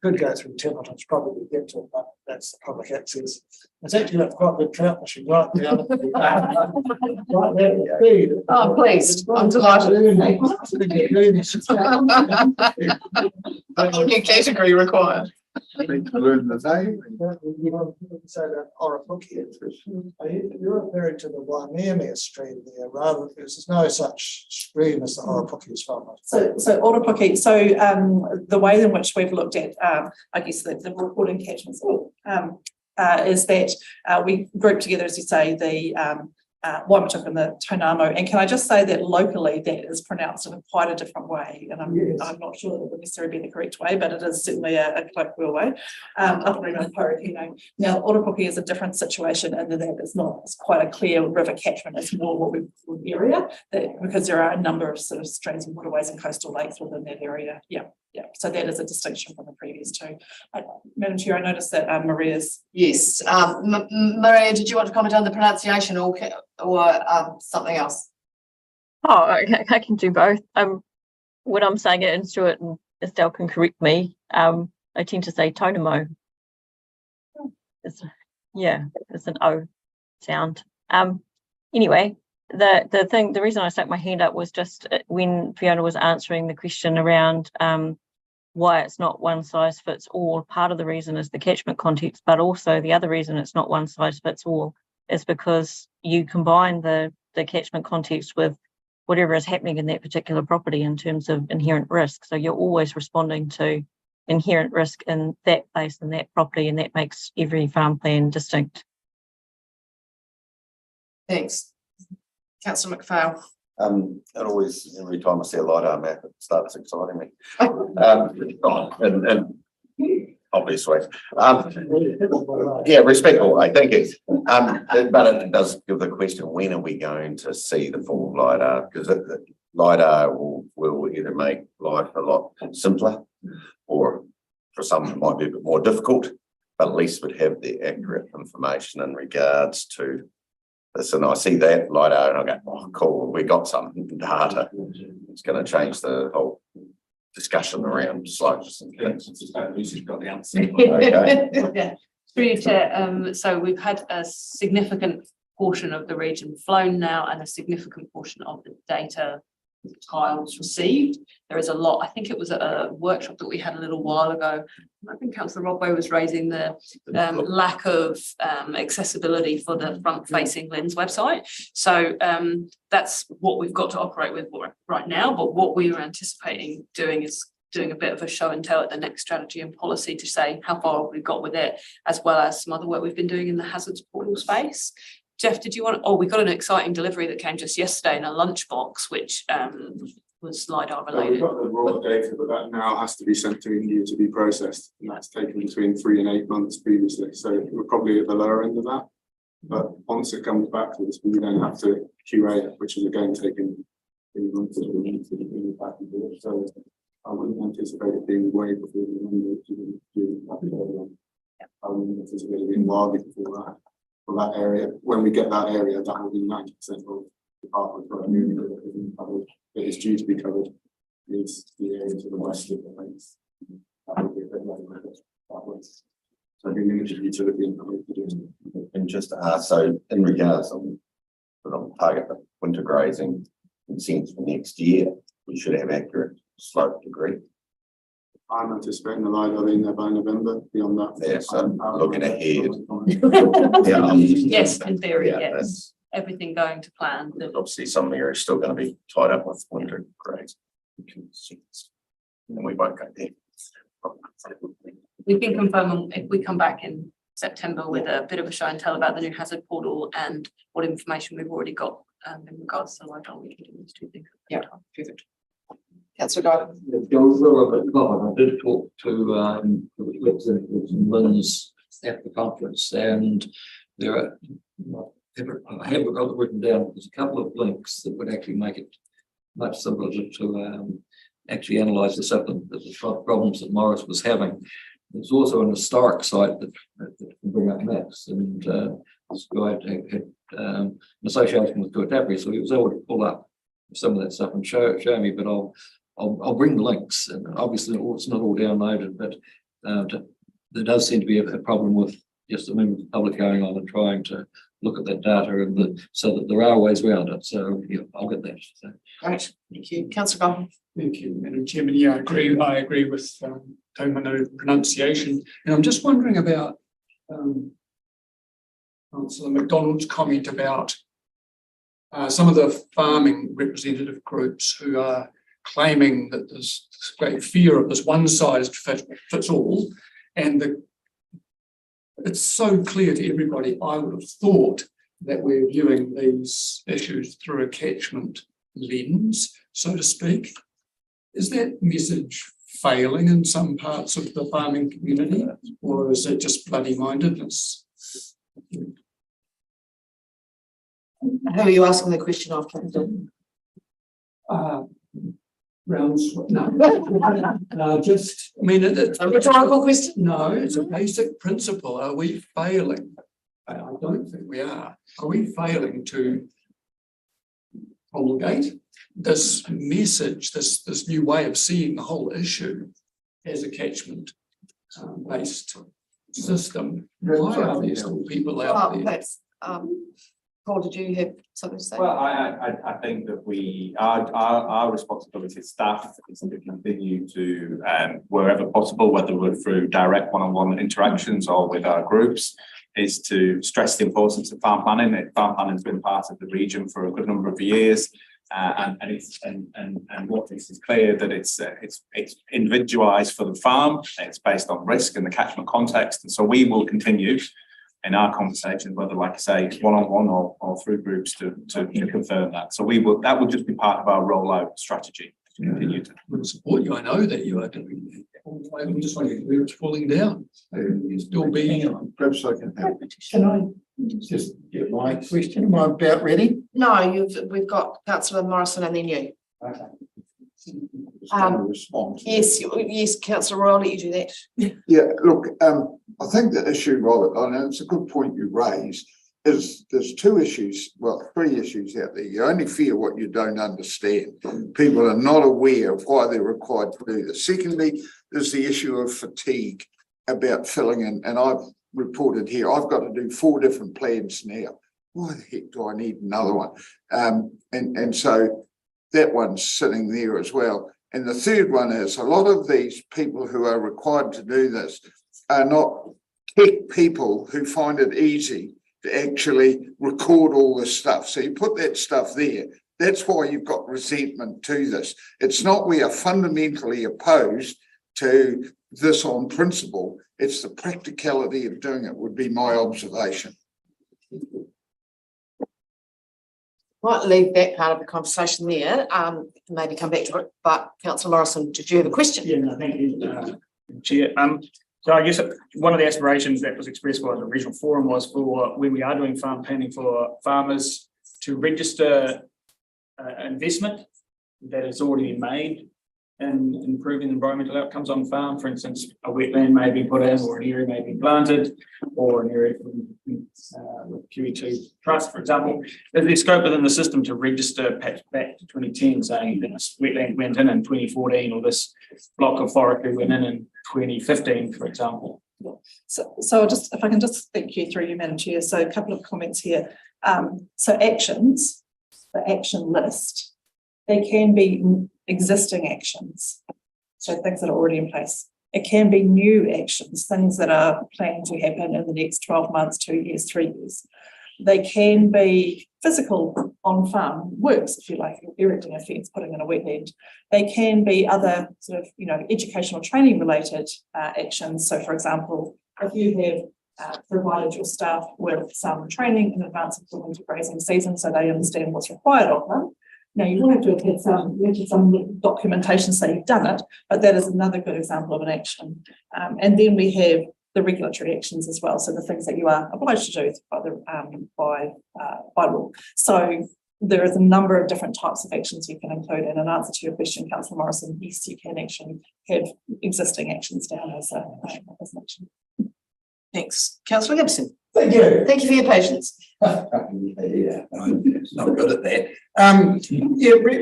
[SPEAKER 17] could go through Templeton's probably to get to it, but that's the public access. It's actually got quite a good trout fishing right down at the right there at the feed.
[SPEAKER 1] Oh, pleased. I'm delighted. New category required.
[SPEAKER 11] Learn the name.
[SPEAKER 17] You want to say that Oropuki. You're referring to the Waimea stream there, rather because there's no such stream as the Oropuki as far as.
[SPEAKER 18] So Oropuki, the way in which we've looked at, I guess the reporting catchments is that we group together, as you say, the Waimataku and the Taunamo. And can I just say that locally that is pronounced in quite a different way, and I'm not sure that it would necessarily be the correct way, but it is certainly a colloquial way. Now Oropuki is a different situation in that it's quite a clear river catchment. It's more what we call area, because there are a number of sort of streams and waterways and coastal lakes within that area. Yeah. So that is a distinction from the previous two. Madam Chair, I noticed that Maria's.
[SPEAKER 1] Yes, Maria, did you want to comment on the pronunciation or something else?
[SPEAKER 20] Oh, I can do both. When I'm saying it in Stuart and Estelle can correct me, I tend to say Taunamo. It's an O sound. Anyway, the reason I stuck my hand up was just when Fiona was answering the question around why it's not one size fits all. Part of the reason is the catchment context, but also the other reason it's not one size fits all is because you combine the catchment context with whatever is happening in that particular property in terms of inherent risk. So you're always responding to inherent risk in that place and that property, and that makes every farm plan distinct.
[SPEAKER 1] Thanks. Councillor McPhail.
[SPEAKER 8] It always, every time I see a LiDAR map, it starts exciting me. And obviously, respectful, I think it. But it does give the question: when are we going to see the full LiDAR? Because the LiDAR will either make life a lot simpler, or for some it might be a bit more difficult. But at least we'd have the accurate information in regards to this. And I see that LiDAR and I go, oh, cool, we got some data. It's going to change the whole discussion around slopes and things.
[SPEAKER 16] Lucy's got the answer.
[SPEAKER 8] Okay.
[SPEAKER 14] Through you, Chair. So we've had a significant portion of the region flown now and a significant portion of the data tiles received. There is a lot. I think it was a workshop that we had a little while ago. I think Councillor Rodway was raising the lack of accessibility for the front-facing Lens website. So that's what we've got to operate with right now. But what we were anticipating doing is doing a bit of a show and tell at the next strategy and policy to say how far we've got with it, as well as some other work we've been doing in the hazards portal space. Jeff, did you want? Oh, we got an exciting delivery that came just yesterday in a lunchbox, which was LiDAR related.
[SPEAKER 19] We've got the raw data, but that now has to be sent to India to be processed. And that's taken between 3 and 8 months previously. So we're probably at the lower end of that. But once it comes back to us, we then have to QA it, which is again taking 3 months to bring it back and do it. So I wouldn't anticipate it being way before the end of June. I wouldn't anticipate it being wildly before that. For that area, when we get that area, that will be 90% of the department. It is due to be covered. is the area to the west of the links. That would be a bit like that was. So I think limited utility and
[SPEAKER 8] And just to ask, so in regards on target the winter grazing consents for next year, we should have accurate slope degree.
[SPEAKER 19] I'm anticipating the live in there by November. Beyond that,
[SPEAKER 8] Yeah, so looking ahead.
[SPEAKER 14] Yes, in theory,
[SPEAKER 8] Yeah,
[SPEAKER 14] yes.
[SPEAKER 8] that's-
[SPEAKER 14] Everything going to plan.
[SPEAKER 8] There's obviously some areas still going to be tied up with winter grades. And we won't go there.
[SPEAKER 14] We can confirm if we come back in September with a bit of a show and tell about the new hazard portal and what information we've already got in regards to live, we can do these two things.
[SPEAKER 1] Yeah, perfect. Councillor Guy.
[SPEAKER 4] I did talk to representatives from Lynn's at the conference, and there are, I haven't got it written down, there's a couple of links that would actually make it much simpler to actually analyse the stuff and the problems that Morris was having. There's also an historic site that can bring up maps, and this guy had an association with Tuatapere, so he was able to pull up some of that stuff and show me, but I'll bring the links, and obviously it's not all downloaded, but there does seem to be a problem with just the members of the public going on and trying to look at that data and so that there are ways around it. So yeah, I'll get that. So.
[SPEAKER 1] Great, thank you. Councillor Goldman.
[SPEAKER 7] Thank you, Madam Chairman. Yeah, I agree with Taumano pronunciation. And I'm just wondering about Councillor McDonald's comment about some of the farming representative groups who are claiming that there's this great fear of this one-size-fits all, and it's so clear to everybody. I would have thought that we're viewing these issues through a catchment lens, so to speak. Is that message failing in some parts of the farming community, or is it just bloody-mindedness?
[SPEAKER 1] Who are you asking the question of, Captain?
[SPEAKER 7] Rounds, no, just, I mean, it's
[SPEAKER 1] a rhetorical question.
[SPEAKER 7] No, it's a basic principle. Are we failing? I don't think we are. Are we failing to promulgate this message, this new way of seeing the whole issue as a catchment based system? Why are there still people out there?
[SPEAKER 1] That's, Paul, did you have something to say?
[SPEAKER 6] Well, I think that our responsibility as staff is to continue to, wherever possible, whether we're through direct one-on-one interactions or with our groups, is to stress the importance of farm planning. Farm planning has been part of the region for a good number of years, and what is clear that it's individualised for the farm. It's based on risk and the catchment context, and so we will continue in our conversations, whether, like I say, one-on-one or through groups, to confirm that. So that will just be part of our rollout strategy to continue to
[SPEAKER 7] support you. I know that you are doing that. I'm just wondering where it's falling down. It's still being.
[SPEAKER 11] Perhaps I can help.
[SPEAKER 9] Can I just get my question? Am I about ready?
[SPEAKER 1] No, we've got Councillor Morrison and then you.
[SPEAKER 9] Okay.
[SPEAKER 1] Yes, Councillor Royal, I'll let you do that.
[SPEAKER 11] Yeah, look, I think the issue, Robert, I know it's a good point you raise, is there's three issues out there. You only fear what you don't understand. People are not aware of why they're required to do this. Secondly, there's the issue of fatigue about filling in, and I've reported here, I've got to do 4 different plans now. Why the heck do I need another one? And so that one's sitting there as well. And the third one is a lot of these people who are required to do this are not tech people who find it easy to actually record all this stuff. So you put that stuff there. That's why you've got resentment to this. It's not we are fundamentally opposed to this on principle. It's the practicality of doing it would be my observation.
[SPEAKER 1] Might leave that part of the conversation there, maybe come back to it, but Councillor Morrison, did you have a question?
[SPEAKER 3] Yeah, no, thank you, Chair. So I guess one of the aspirations that was expressed by the regional forum was for when we are doing farm planning for farmers to register investment that has already been made
[SPEAKER 6] in improving environmental outcomes on farm. For instance, a wetland may be put in, or an area may be planted, or an area with QE2 trust, for example. There's the scope within the system to register perhaps back to 2010, saying that this wetland went in 2014, or this block of forestry went in 2015, for example.
[SPEAKER 18] So just, if I can just thank you through you, Madam Chair. So a couple of comments here. So actions, the action list, they can be existing actions. So things that are already in place. It can be new actions, things that are planned to happen in the next 12 months, 2 years, 3 years. They can be physical on-farm works, if you like, erecting a fence, putting in a wetland. They can be other sort of, educational training related actions. So for example, if you have provided your staff with some training in advance of the winter grazing season so they understand what's required of them. Now, you will have to have had some documentation say you've done it, but that is another good example of an action. And then we have the regulatory actions as well, so the things that you are obliged to do by law. So there is a number of different types of actions you can include. And in answer to your question, Councillor Morrison, yes, you can actually have existing actions down as an action.
[SPEAKER 1] Thanks. Councillor Gibson.
[SPEAKER 9] Thank you.
[SPEAKER 1] Thank you for your patience.
[SPEAKER 9] Yeah, I'm not good at that.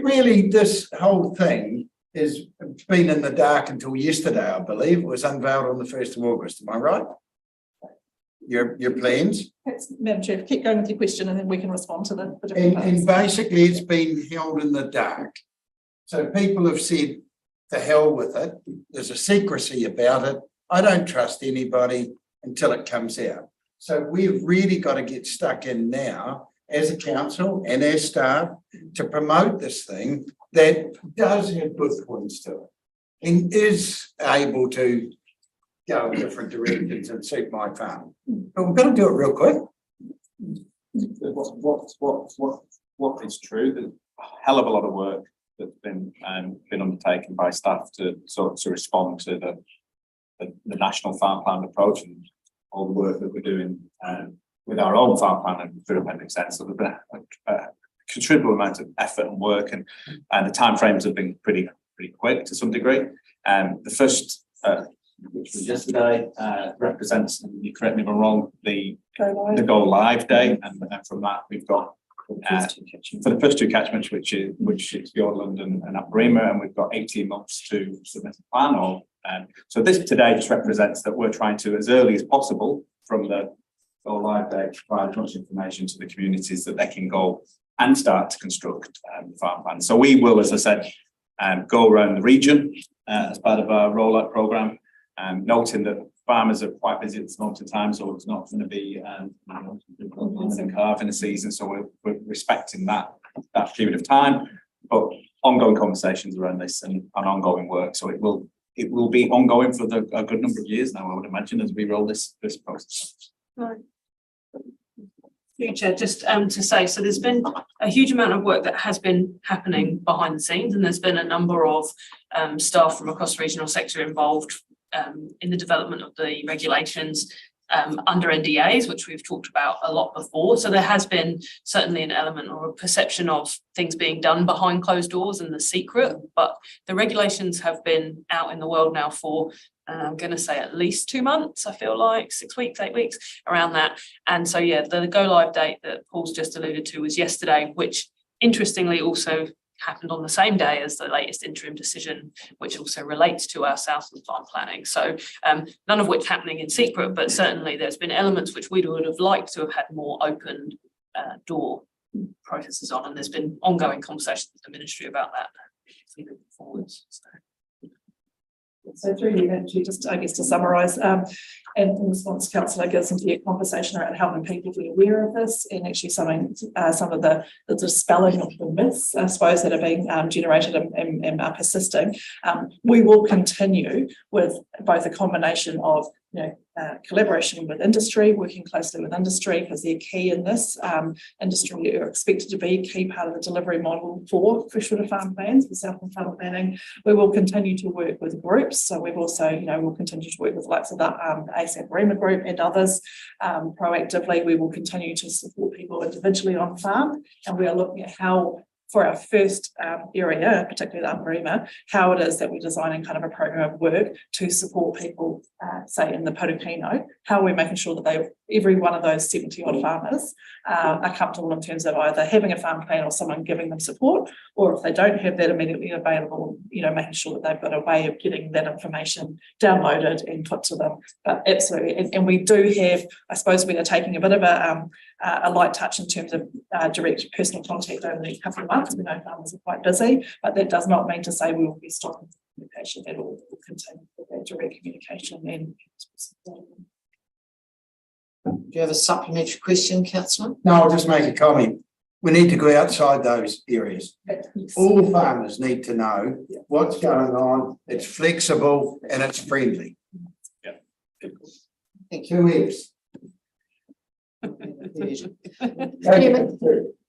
[SPEAKER 9] Really, this whole thing has been in the dark until yesterday, I believe. It was unveiled on the 1st of August. Am I right? Your plans?
[SPEAKER 18] Madam Chair, keep going with your question and then we can respond to the different parts.
[SPEAKER 9] And basically it's been held in the dark. So people have said, to hell with it. There's a secrecy about it. I don't trust anybody until it comes out. So we've really got to get stuck in now as a council and as staff to promote this thing that does have good points to it and is able to go in different directions and suit my farm. But we've got to do it real quick.
[SPEAKER 6] What is true, there's a hell of a lot of work that's been undertaken by staff to respond to the national farm plan approach and all the work that we're doing with our own farm plan and through Appendix N. So there's been a considerable amount of effort and work, and the timeframes have been pretty quick to some degree. The first, which was yesterday, represents, and you correct me if I'm wrong, the go live day, and from that we've got for the first two catchments, which is Fiordland and Aparima, and we've got 18 months to submit a plan. So this today just represents that we're trying to, as early as possible from the go live day, provide as much information to the communities that they can go and start to construct the farm plan. So we will, as I said, go around the region as part of our rollout programme, noting that farmers are quite busy at this moment in time, so it's not going to be carving a season. So we're respecting that period of time, but ongoing conversations around this and ongoing work. So it will be ongoing for a good number of years now, I would imagine, as we roll this process.
[SPEAKER 14] Right. Future, just to say, so there's been a huge amount of work that has been happening behind the scenes, and there's been a number of staff from across the regional sector involved in the development of the regulations under NDAs, which we've talked about a lot before. So there has been certainly an element or a perception of things being done behind closed doors and the secret, but the regulations have been out in the world now for I'm going to say at least 2 months, I feel like 6 weeks, 8 weeks, around that. And so, yeah, the go live date that Paul's just alluded to was yesterday, which interestingly also happened on the same day as the latest interim decision, which also relates to our Southland farm planning. So none of which happening in secret, but certainly there's been elements which we would have liked to have had more open door processes on, and there's been ongoing conversations with the ministry about that moving forwards.
[SPEAKER 18] So through you, Madam Chair, just I guess to summarise, and in response, Councillor Gibson, to your conversation around helping people be aware of this, and actually some of the dispelling of the myths, I suppose, that are being generated and are persisting. We will continue with both a combination of collaboration with industry, working closely with industry, because they're key in this. Industry are expected to be a key part of the delivery model for freshwater farm plans, for Southland farm planning. We will continue to work with groups. So we've also, we'll continue to work with the likes of the ASAP Aparima group and others proactively. We will continue to support people individually on farm, and we are looking at how for our first area, particularly the Upper Ema, how it is that we're designing kind of a program of work to support people, say in the Porupino, how we're making sure that every one of those 70 odd farmers are comfortable in terms of either having a farm plan or someone giving them support, or if they don't have that immediately available, you know, making sure that they've got a way of getting that information downloaded and put to them. But absolutely, and we do have, I suppose we are taking a bit of a light touch in terms of direct personal contact over the next couple of months. We know farmers are quite busy, but that does not mean to say we will be stopping communication at all. We'll continue with that direct communication and.
[SPEAKER 1] Do you have a supplementary question, councillor?
[SPEAKER 9] No, I'll just make a comment. We need to go outside those areas. All farmers need to know what's going on. It's flexible and it's friendly.
[SPEAKER 1] Thank
[SPEAKER 9] you. 2 F's.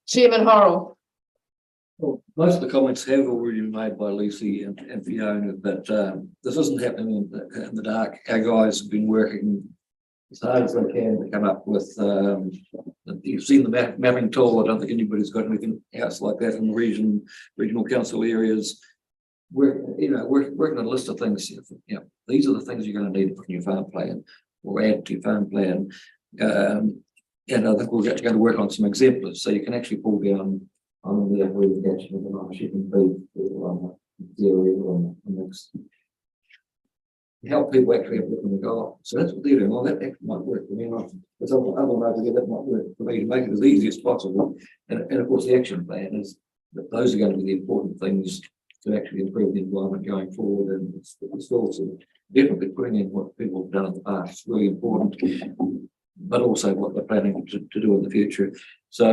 [SPEAKER 1] Chairman Horrell.
[SPEAKER 4] Well, most of the comments have already been made by Lucy and Fiona, but this isn't happening in the dark. Our guys have been working as hard as they can to come up with, you've seen the mapping tool. I don't think anybody's got anything else like that in the regional council areas. We're working on a list of things. These are the things you're going to need to put in your farm plan or add to your farm plan. And I think we're going to work on some exemplars, so you can actually pull down on the irrigation of the shipping feed on the dairy or mix. Help people actually have it in the garden. So that's what they're doing. Well, that actually might work for me. There's other ways that might work for me to make it as easy as possible. And of course, the action plan is that those are going to be the important things to actually improve the environment going forward. And it's also definitely putting in what people have done in the past. It's really important, but also what they're planning to do in the future. So,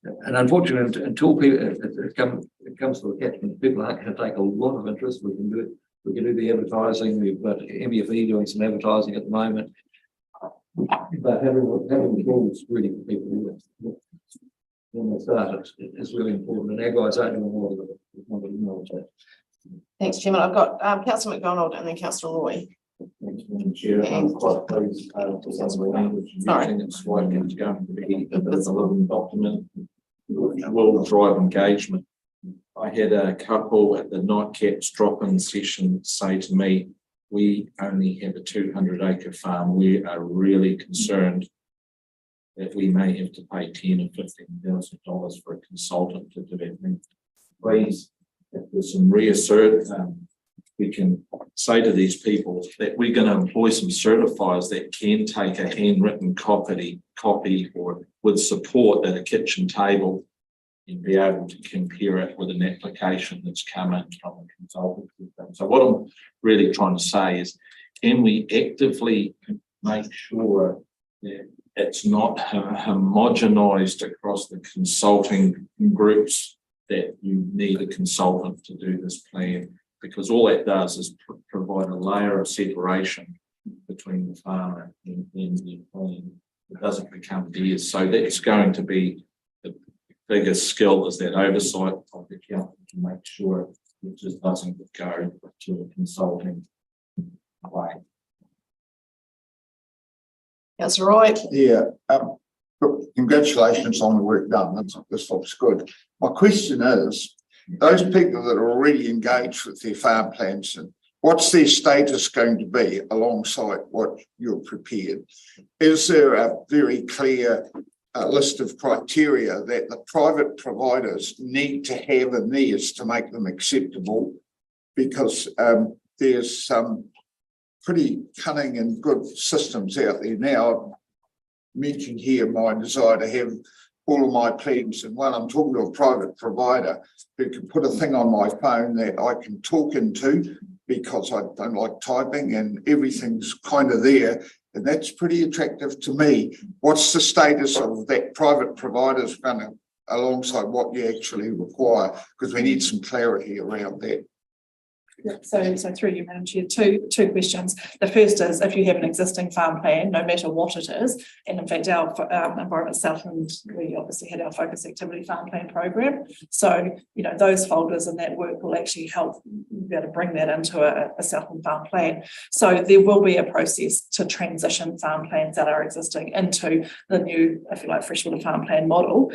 [SPEAKER 4] and unfortunately, until people, it comes to the catchment, people aren't going to take a lot of interest. We can do it. We can do the advertising. We've got MFE doing some advertising at the moment, but having the tools really for people when they start is really important. And our guys aren't doing a lot of it.
[SPEAKER 1] Thanks, Chairman. I've got Councillor McDonald and then Councillor Roy.
[SPEAKER 16] Thanks, Madam Chair. I'm quite pleased with the language using. It's like it's going to be a living document which will drive engagement. I had a couple at the Nightcaps drop-in session say to me, we only have a 200-acre farm. We are really concerned that we may have to pay $10,000 or $15,000 for a consultant to do that. Please, if there's some reassert, we can say to these people that we're going to employ some certifiers that can take a handwritten copy or with support at a kitchen table and be able to compare it with an application that's come in from a consultant. So what I'm really trying to say is, can we actively make sure that it's not homogenized across the consulting groups that you need a consultant to do this plan? Because all that does is provide a layer of separation between the farmer and the plan. It doesn't become theirs. So that's going to be the biggest skill, is that oversight of the accountant to make sure it just doesn't go to a consulting way.
[SPEAKER 1] Councillor Roy.
[SPEAKER 11] Yeah, look, congratulations on the work done. This looks good. My question is, those people that are already engaged with their farm plans, and what's their status going to be alongside what you're prepared? Is there a very clear list of criteria that the private providers need to have in theirs to make them acceptable? Because there's some pretty cunning and good systems out there now. I mentioned here my desire to have all of my plans, and when I'm talking to a private provider who can put a thing on my phone that I can talk into, because I don't like typing and everything's kind of there, and that's pretty attractive to me. What's the status of that private provider's going to, alongside what you actually require? Because we need some clarity around that.
[SPEAKER 18] So through you, Madam Chair, two questions. The first is if you have an existing farm plan, no matter what it is, and in fact our Environment Southland, we obviously had our focus activity farm plan program. So, you know, those folders and that work will actually help be able to bring that into a Southland farm plan. So there will be a process to transition farm plans that are existing into the new, if you like, freshwater farm plan model.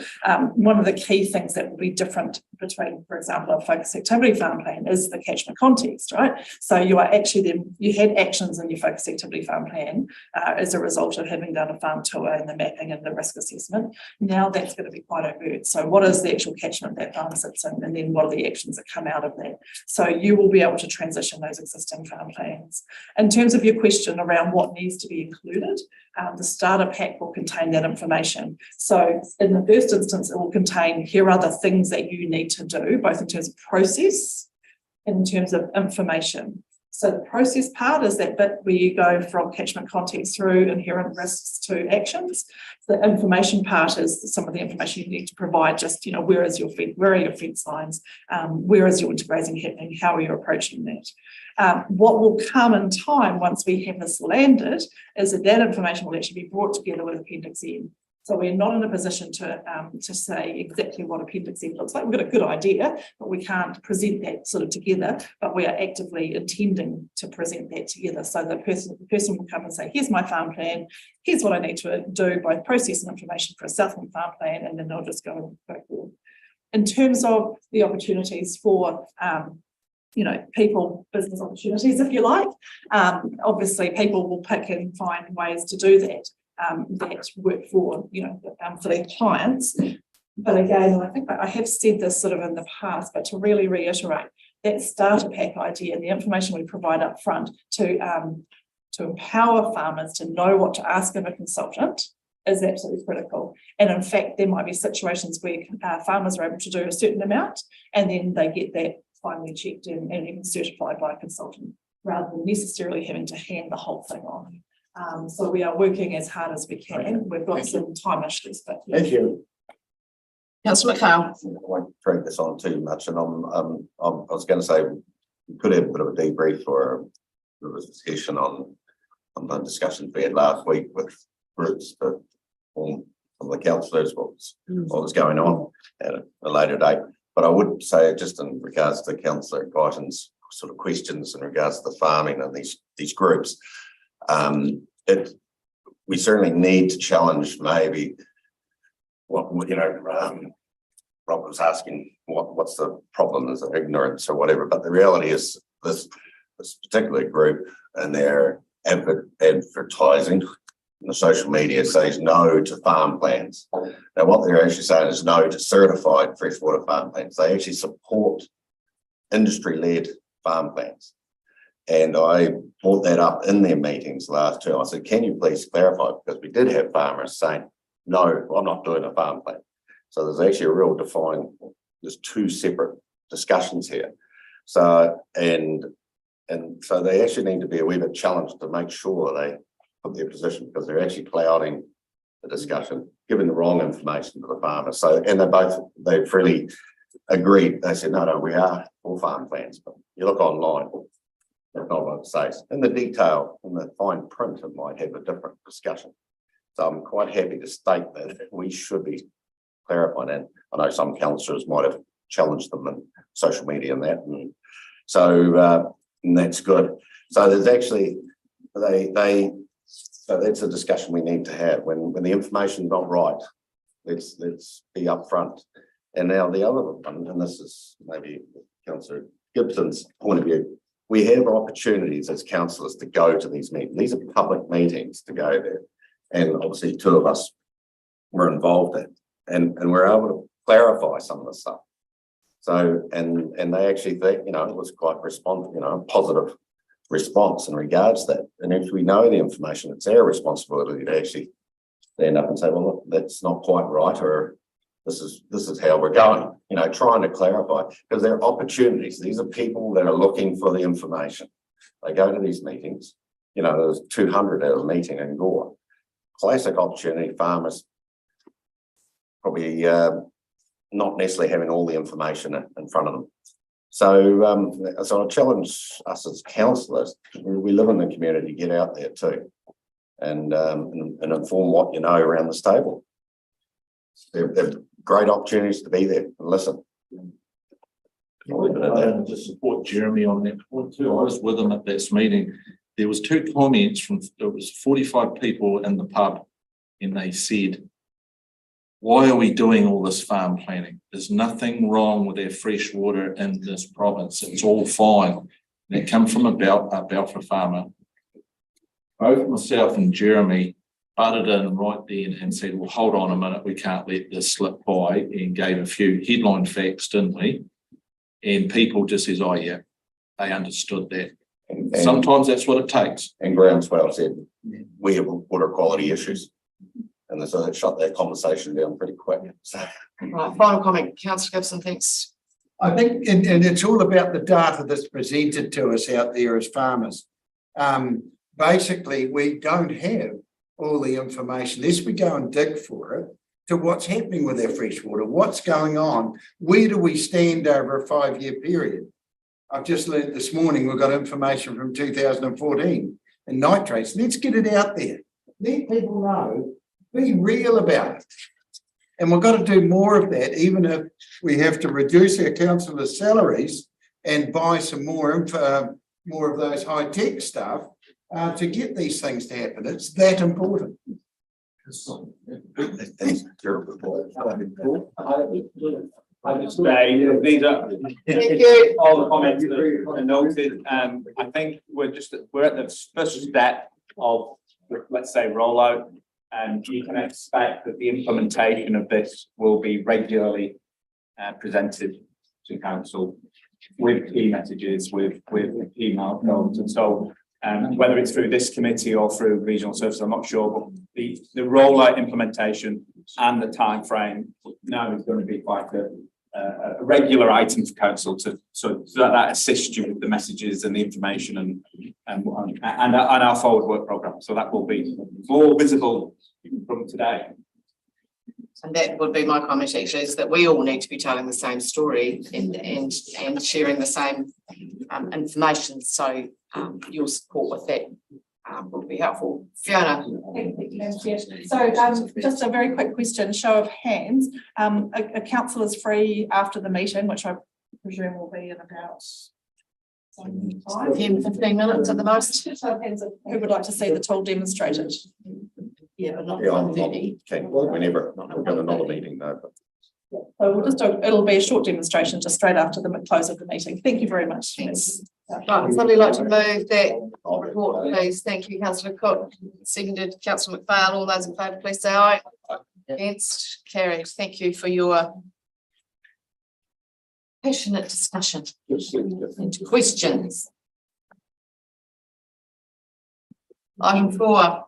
[SPEAKER 18] One of the key things that will be different between, for example, a focus activity farm plan is the catchment context, right? So you are actually then, you had actions in your focus activity farm plan as a result of having done a farm tour and the mapping and the risk assessment. Now that's going to be quite overt. So what is the actual catchment that farm sits in, and then what are the actions that come out of that? So you will be able to transition those existing farm plans. In terms of your question around what needs to be included, the starter pack will contain that information. So in the first instance, it will contain here are the things that you need to do, both in terms of process and in terms of information. So the process part is that bit where you go from catchment context through inherent risks to actions. The information part is some of the information you need to provide, just, you know, where is your fence, where are your fence lines, where is your intergrazing happening, how are you approaching that? What will come in time once we have this landed is that information will actually be brought together with Appendix N. So we're not in a position to say exactly what Appendix N looks like. We've got a good idea, but we can't present that sort of together, but we are actively intending to present that together. So the person will come and say, here's my farm plan, here's what I need to do, both process and information for a Southland farm plan, and then they'll just go forward. In terms of the opportunities for you know, people, business opportunities, if you like, obviously people will pick and find ways to do that. That work for, you know, for their clients. But again, I think I have said this sort of in the past, but to really reiterate, that starter pack idea and the information we provide up front to empower farmers to know what to ask of a consultant is absolutely critical. And in fact, there might be situations where farmers are able to do a certain amount and then they get that finally checked and even certified by a consultant, rather than necessarily having to hand the whole thing on. So we are working as hard as we can. We've got some time issues, but.
[SPEAKER 8] Thank you.
[SPEAKER 1] Councillor McHale.
[SPEAKER 8] I won't drag this on too much, and I was going to say we could have a bit of a debrief or a discussion on the discussions we had last week with groups for some of the councillors, what was going on at a later date. But I would say, just in regards to Councillor Guyton's sort of questions in regards to the farming and these groups. We certainly need to challenge maybe what, you know, Rob was asking what's the problem, is it ignorance or whatever, but the reality is this particular group and their advertising in the social media says no to farm plans. Now what they're actually saying is no to certified freshwater farm plans. They actually support industry-led farm plans. And I brought that up in their meetings last term. I said, can you please clarify? Because we did have farmers saying, no, I'm not doing a farm plan. So there's actually a real there's two separate discussions here. So, and so they actually need to be a wee bit challenged to make sure they put their position, because they're actually clouding the discussion, giving the wrong information to the farmers. So, and they freely agreed. They said, no, we are all farm plans, but you look online, that's not what it says. In the detail, in the fine print, it might have a different discussion. So I'm quite happy to state that we should be clarifying, and I know some councillors might have challenged them in social media and that, and so and that's good. So there's actually so that's a discussion we need to have when the information's not right. Let's be upfront. And now the other one, and this is maybe Councillor Gibson's point of view. We have opportunities as councillors to go to these meetings. These are public meetings to go there. And obviously two of us were involved in, and we're able to clarify some of the stuff. So, and they actually think, you know, it was quite positive response in regards to that. And if we know the information, it's our responsibility to actually stand up and say, well, look, that's not quite right, or this is how we're going, you know, trying to clarify, because there are opportunities. These are people that are looking for the information. They go to these meetings, you know, there's 200 at a meeting in Gore. Classic opportunity, farmers probably not necessarily having all the information in front of them. So I challenge us as councillors, we live in the community, get out there too. And inform what you know around this table. They're great opportunities to be there and listen.
[SPEAKER 16] And to support Jeremy on that point too, I was with him at this meeting. There was 2 comments from, there was 45 people in the pub, and they said, why are we doing all this farm planning? There's nothing wrong with our fresh water in this province. It's all fine. And it come from a Balfour farmer. Both myself and Jeremy butted in right then and said, well, hold on a minute, we can't let this slip by, and gave a few headline facts, didn't we? And people just says, oh yeah, they understood that.
[SPEAKER 8] And
[SPEAKER 16] Sometimes that's what it takes.
[SPEAKER 8] And Groundswell said, we have water quality issues. And so that shut that conversation down pretty quick. So.
[SPEAKER 1] Right, final comment, councillor Gibson, thanks.
[SPEAKER 9] I think, and it's all about the data that's presented to us out there as farmers. Basically, we don't have all the information, unless we go and dig for it, to what's happening with our freshwater, what's going on, where do we stand over a 5-year period? I've just learned this morning, we've got information from 2014 and nitrates. Let's get it out there. Let people know, be real about it. And we've got to do more of that, even if we have to reduce our councillors' salaries and buy some more of those high-tech stuff to get these things to happen. It's that important.
[SPEAKER 8] That's terrible.
[SPEAKER 6] I just say, these are all the comments that are noted. I think we're at the first step of, let's say, rollout, and you can expect that the implementation of this will be regularly presented to council with key messages, with key milestones, and so whether it's through this committee or through regional services, I'm not sure, but the rollout implementation and the time frame now is going to be quite a regular item for council so that assists you with the messages and the information and our forward work programme. So that will be more visible from today.
[SPEAKER 1] And that would be my comment actually, is that we all need to be telling the same story and sharing the same information. So your support with that would be helpful. Fiona.
[SPEAKER 18] So just a very quick question, show of hands. A councillor is free after the meeting, which I presume will be in about
[SPEAKER 1] 10, 15 minutes at the most.
[SPEAKER 18] Show of hands of who would like to see the tool demonstrated.
[SPEAKER 1] Yeah, but not
[SPEAKER 8] Yeah,
[SPEAKER 1] 1:30.
[SPEAKER 8] okay, whenever, we've got another meeting though. But.
[SPEAKER 18] So we'll just it'll be a short demonstration just straight after the close of the meeting. Thank you very much. Yes.
[SPEAKER 1] Right, somebody like to move that report, please. Thank you, councillor Cook. Seconded, councillor McPhail. All those in favour, please say aye. Against, carried. Thank you for your passionate discussion and questions. Item 4.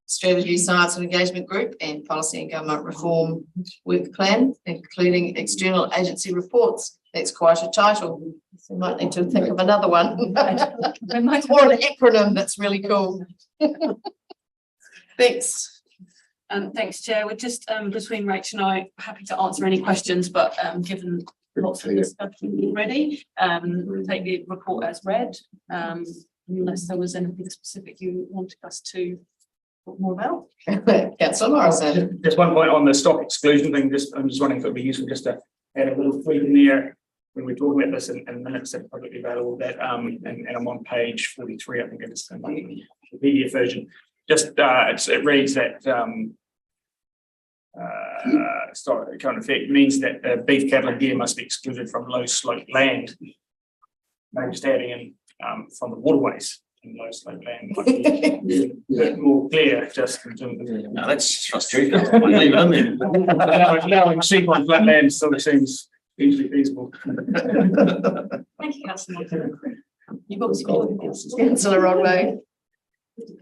[SPEAKER 1] Strategy, Science and Engagement Group and Policy and Government Reform Work Plan, including external agency reports. That's quite a title. We might need to think of another one. Or an acronym that's really cool. Thanks.
[SPEAKER 14] Thanks, Chair. We're just between Rach and I, happy to answer any questions, but given lots of discussion already, we'll take the report as read, unless there was anything specific you wanted us to talk more about.
[SPEAKER 1] Councillor Morrison.
[SPEAKER 3] Just one point on the stock exclusion thing. I'm just wondering if it would be useful just to add a little tweak in there when we're talking about this in minutes that are publicly available. That and I'm on page 43. I think it is the PDF version. Just it reads that current effect means that beef cattle and deer must be excluded from low slope land. Maybe just adding in from the waterways. Low slope land might be a bit more clear, just in terms of.
[SPEAKER 12] No, that's frustrating. Leave it in there.
[SPEAKER 3] Allowing sheep on flat land sort of seems easily feasible.
[SPEAKER 14] Thank you, Councillor. You've obviously
[SPEAKER 1] Councillor Rodway.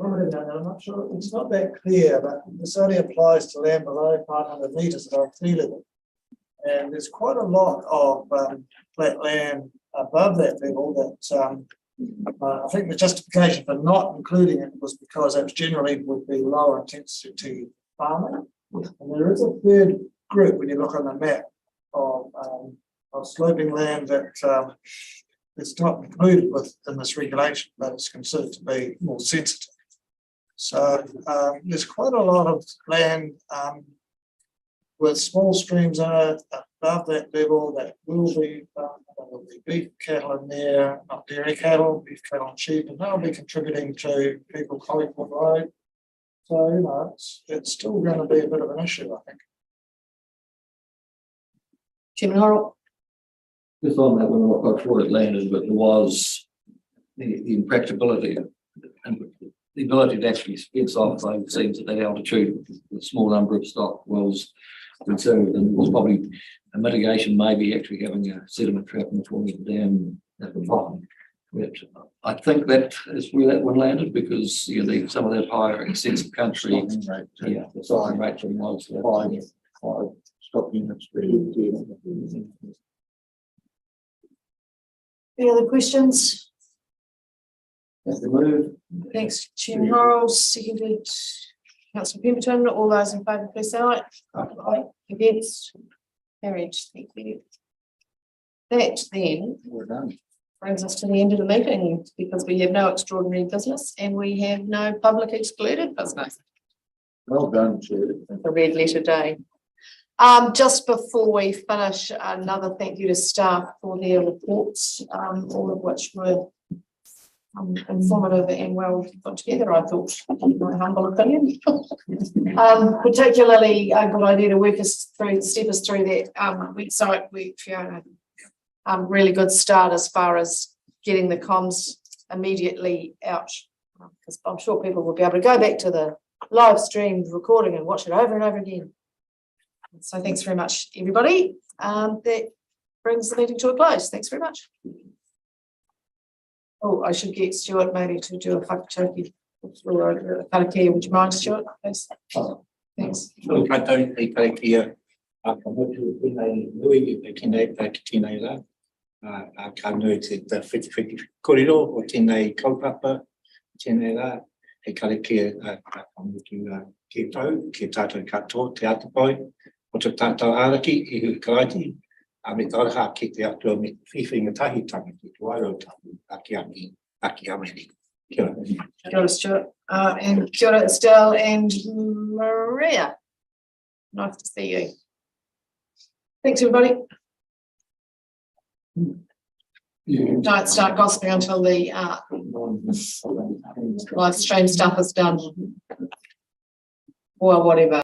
[SPEAKER 17] I'm not sure, it's not that clear, but this only applies to land below 500 metres above sea level. And there's quite a lot of flat land above that level that I think the justification for not including it was because it generally would be lower intensity farming. And there is a third group when you look on the map of of sloping land that is not included within this regulation, but it's considered to be more sensitive. So there's quite a lot of land with small streams in it above that level that will be beef cattle in there, not dairy cattle, beef cattle and sheep, and they'll be contributing to people Collingwood Road. So, you know, it's still going to be a bit of an issue, I think.
[SPEAKER 1] Chairman Horrell.
[SPEAKER 4] Just on that one, I'm not quite sure it landed, but there was the impracticability and the ability to actually fence off those seams at that altitude with a small number of stock was conserved, and it was probably a mitigation, maybe actually having a sediment trap in the form of the dam at the bottom. But I think that is where that one landed, because some of that higher extensive country, the stocking rate was
[SPEAKER 11] five stock units.
[SPEAKER 1] Any other questions?
[SPEAKER 4] That's the move.
[SPEAKER 1] Thanks, Chairman Horrell, seconded Councillor Pemberton. All those in favour, please say aye. Aye. Against? Carried. Thank you. That then
[SPEAKER 11] We're done.
[SPEAKER 1] brings us to the end of the meeting, because we have no extraordinary business and we have no public excluded business.
[SPEAKER 11] Well done, Chair.
[SPEAKER 1] A red letter day. Just before we finish, another thank you to staff for their reports, all of which were informative and well put together, I thought, in my humble opinion. Particularly a good idea to work us through, step us through that website where Fiona, really good start as far as getting the comms immediately out, because I'm sure people will be able to go back to the live stream recording and watch it over and over again. So thanks very much, everybody. That brings the meeting to a close. Thanks very much. Oh, I should get Stuart maybe to do a whakatauki or a karakia. Would you mind, Stuart, please? Thanks.
[SPEAKER 10] Ka nui te whiti korero o tēnei kaupapa, tēnei rā, he karakia ki tau, ki tātou katoa, te atapai, o te tātou āraki, i hui karaiti, a me tāraha ki te atua me whiwhinga tahi tanga ki te wairo tahi, aki ameni. Kia ora.
[SPEAKER 1] Kia ora, Stuart. And kia ora, Estelle and Maria. Nice to see you. Thanks, everybody. Don't start gossiping until the live stream stuff is done, or whatever.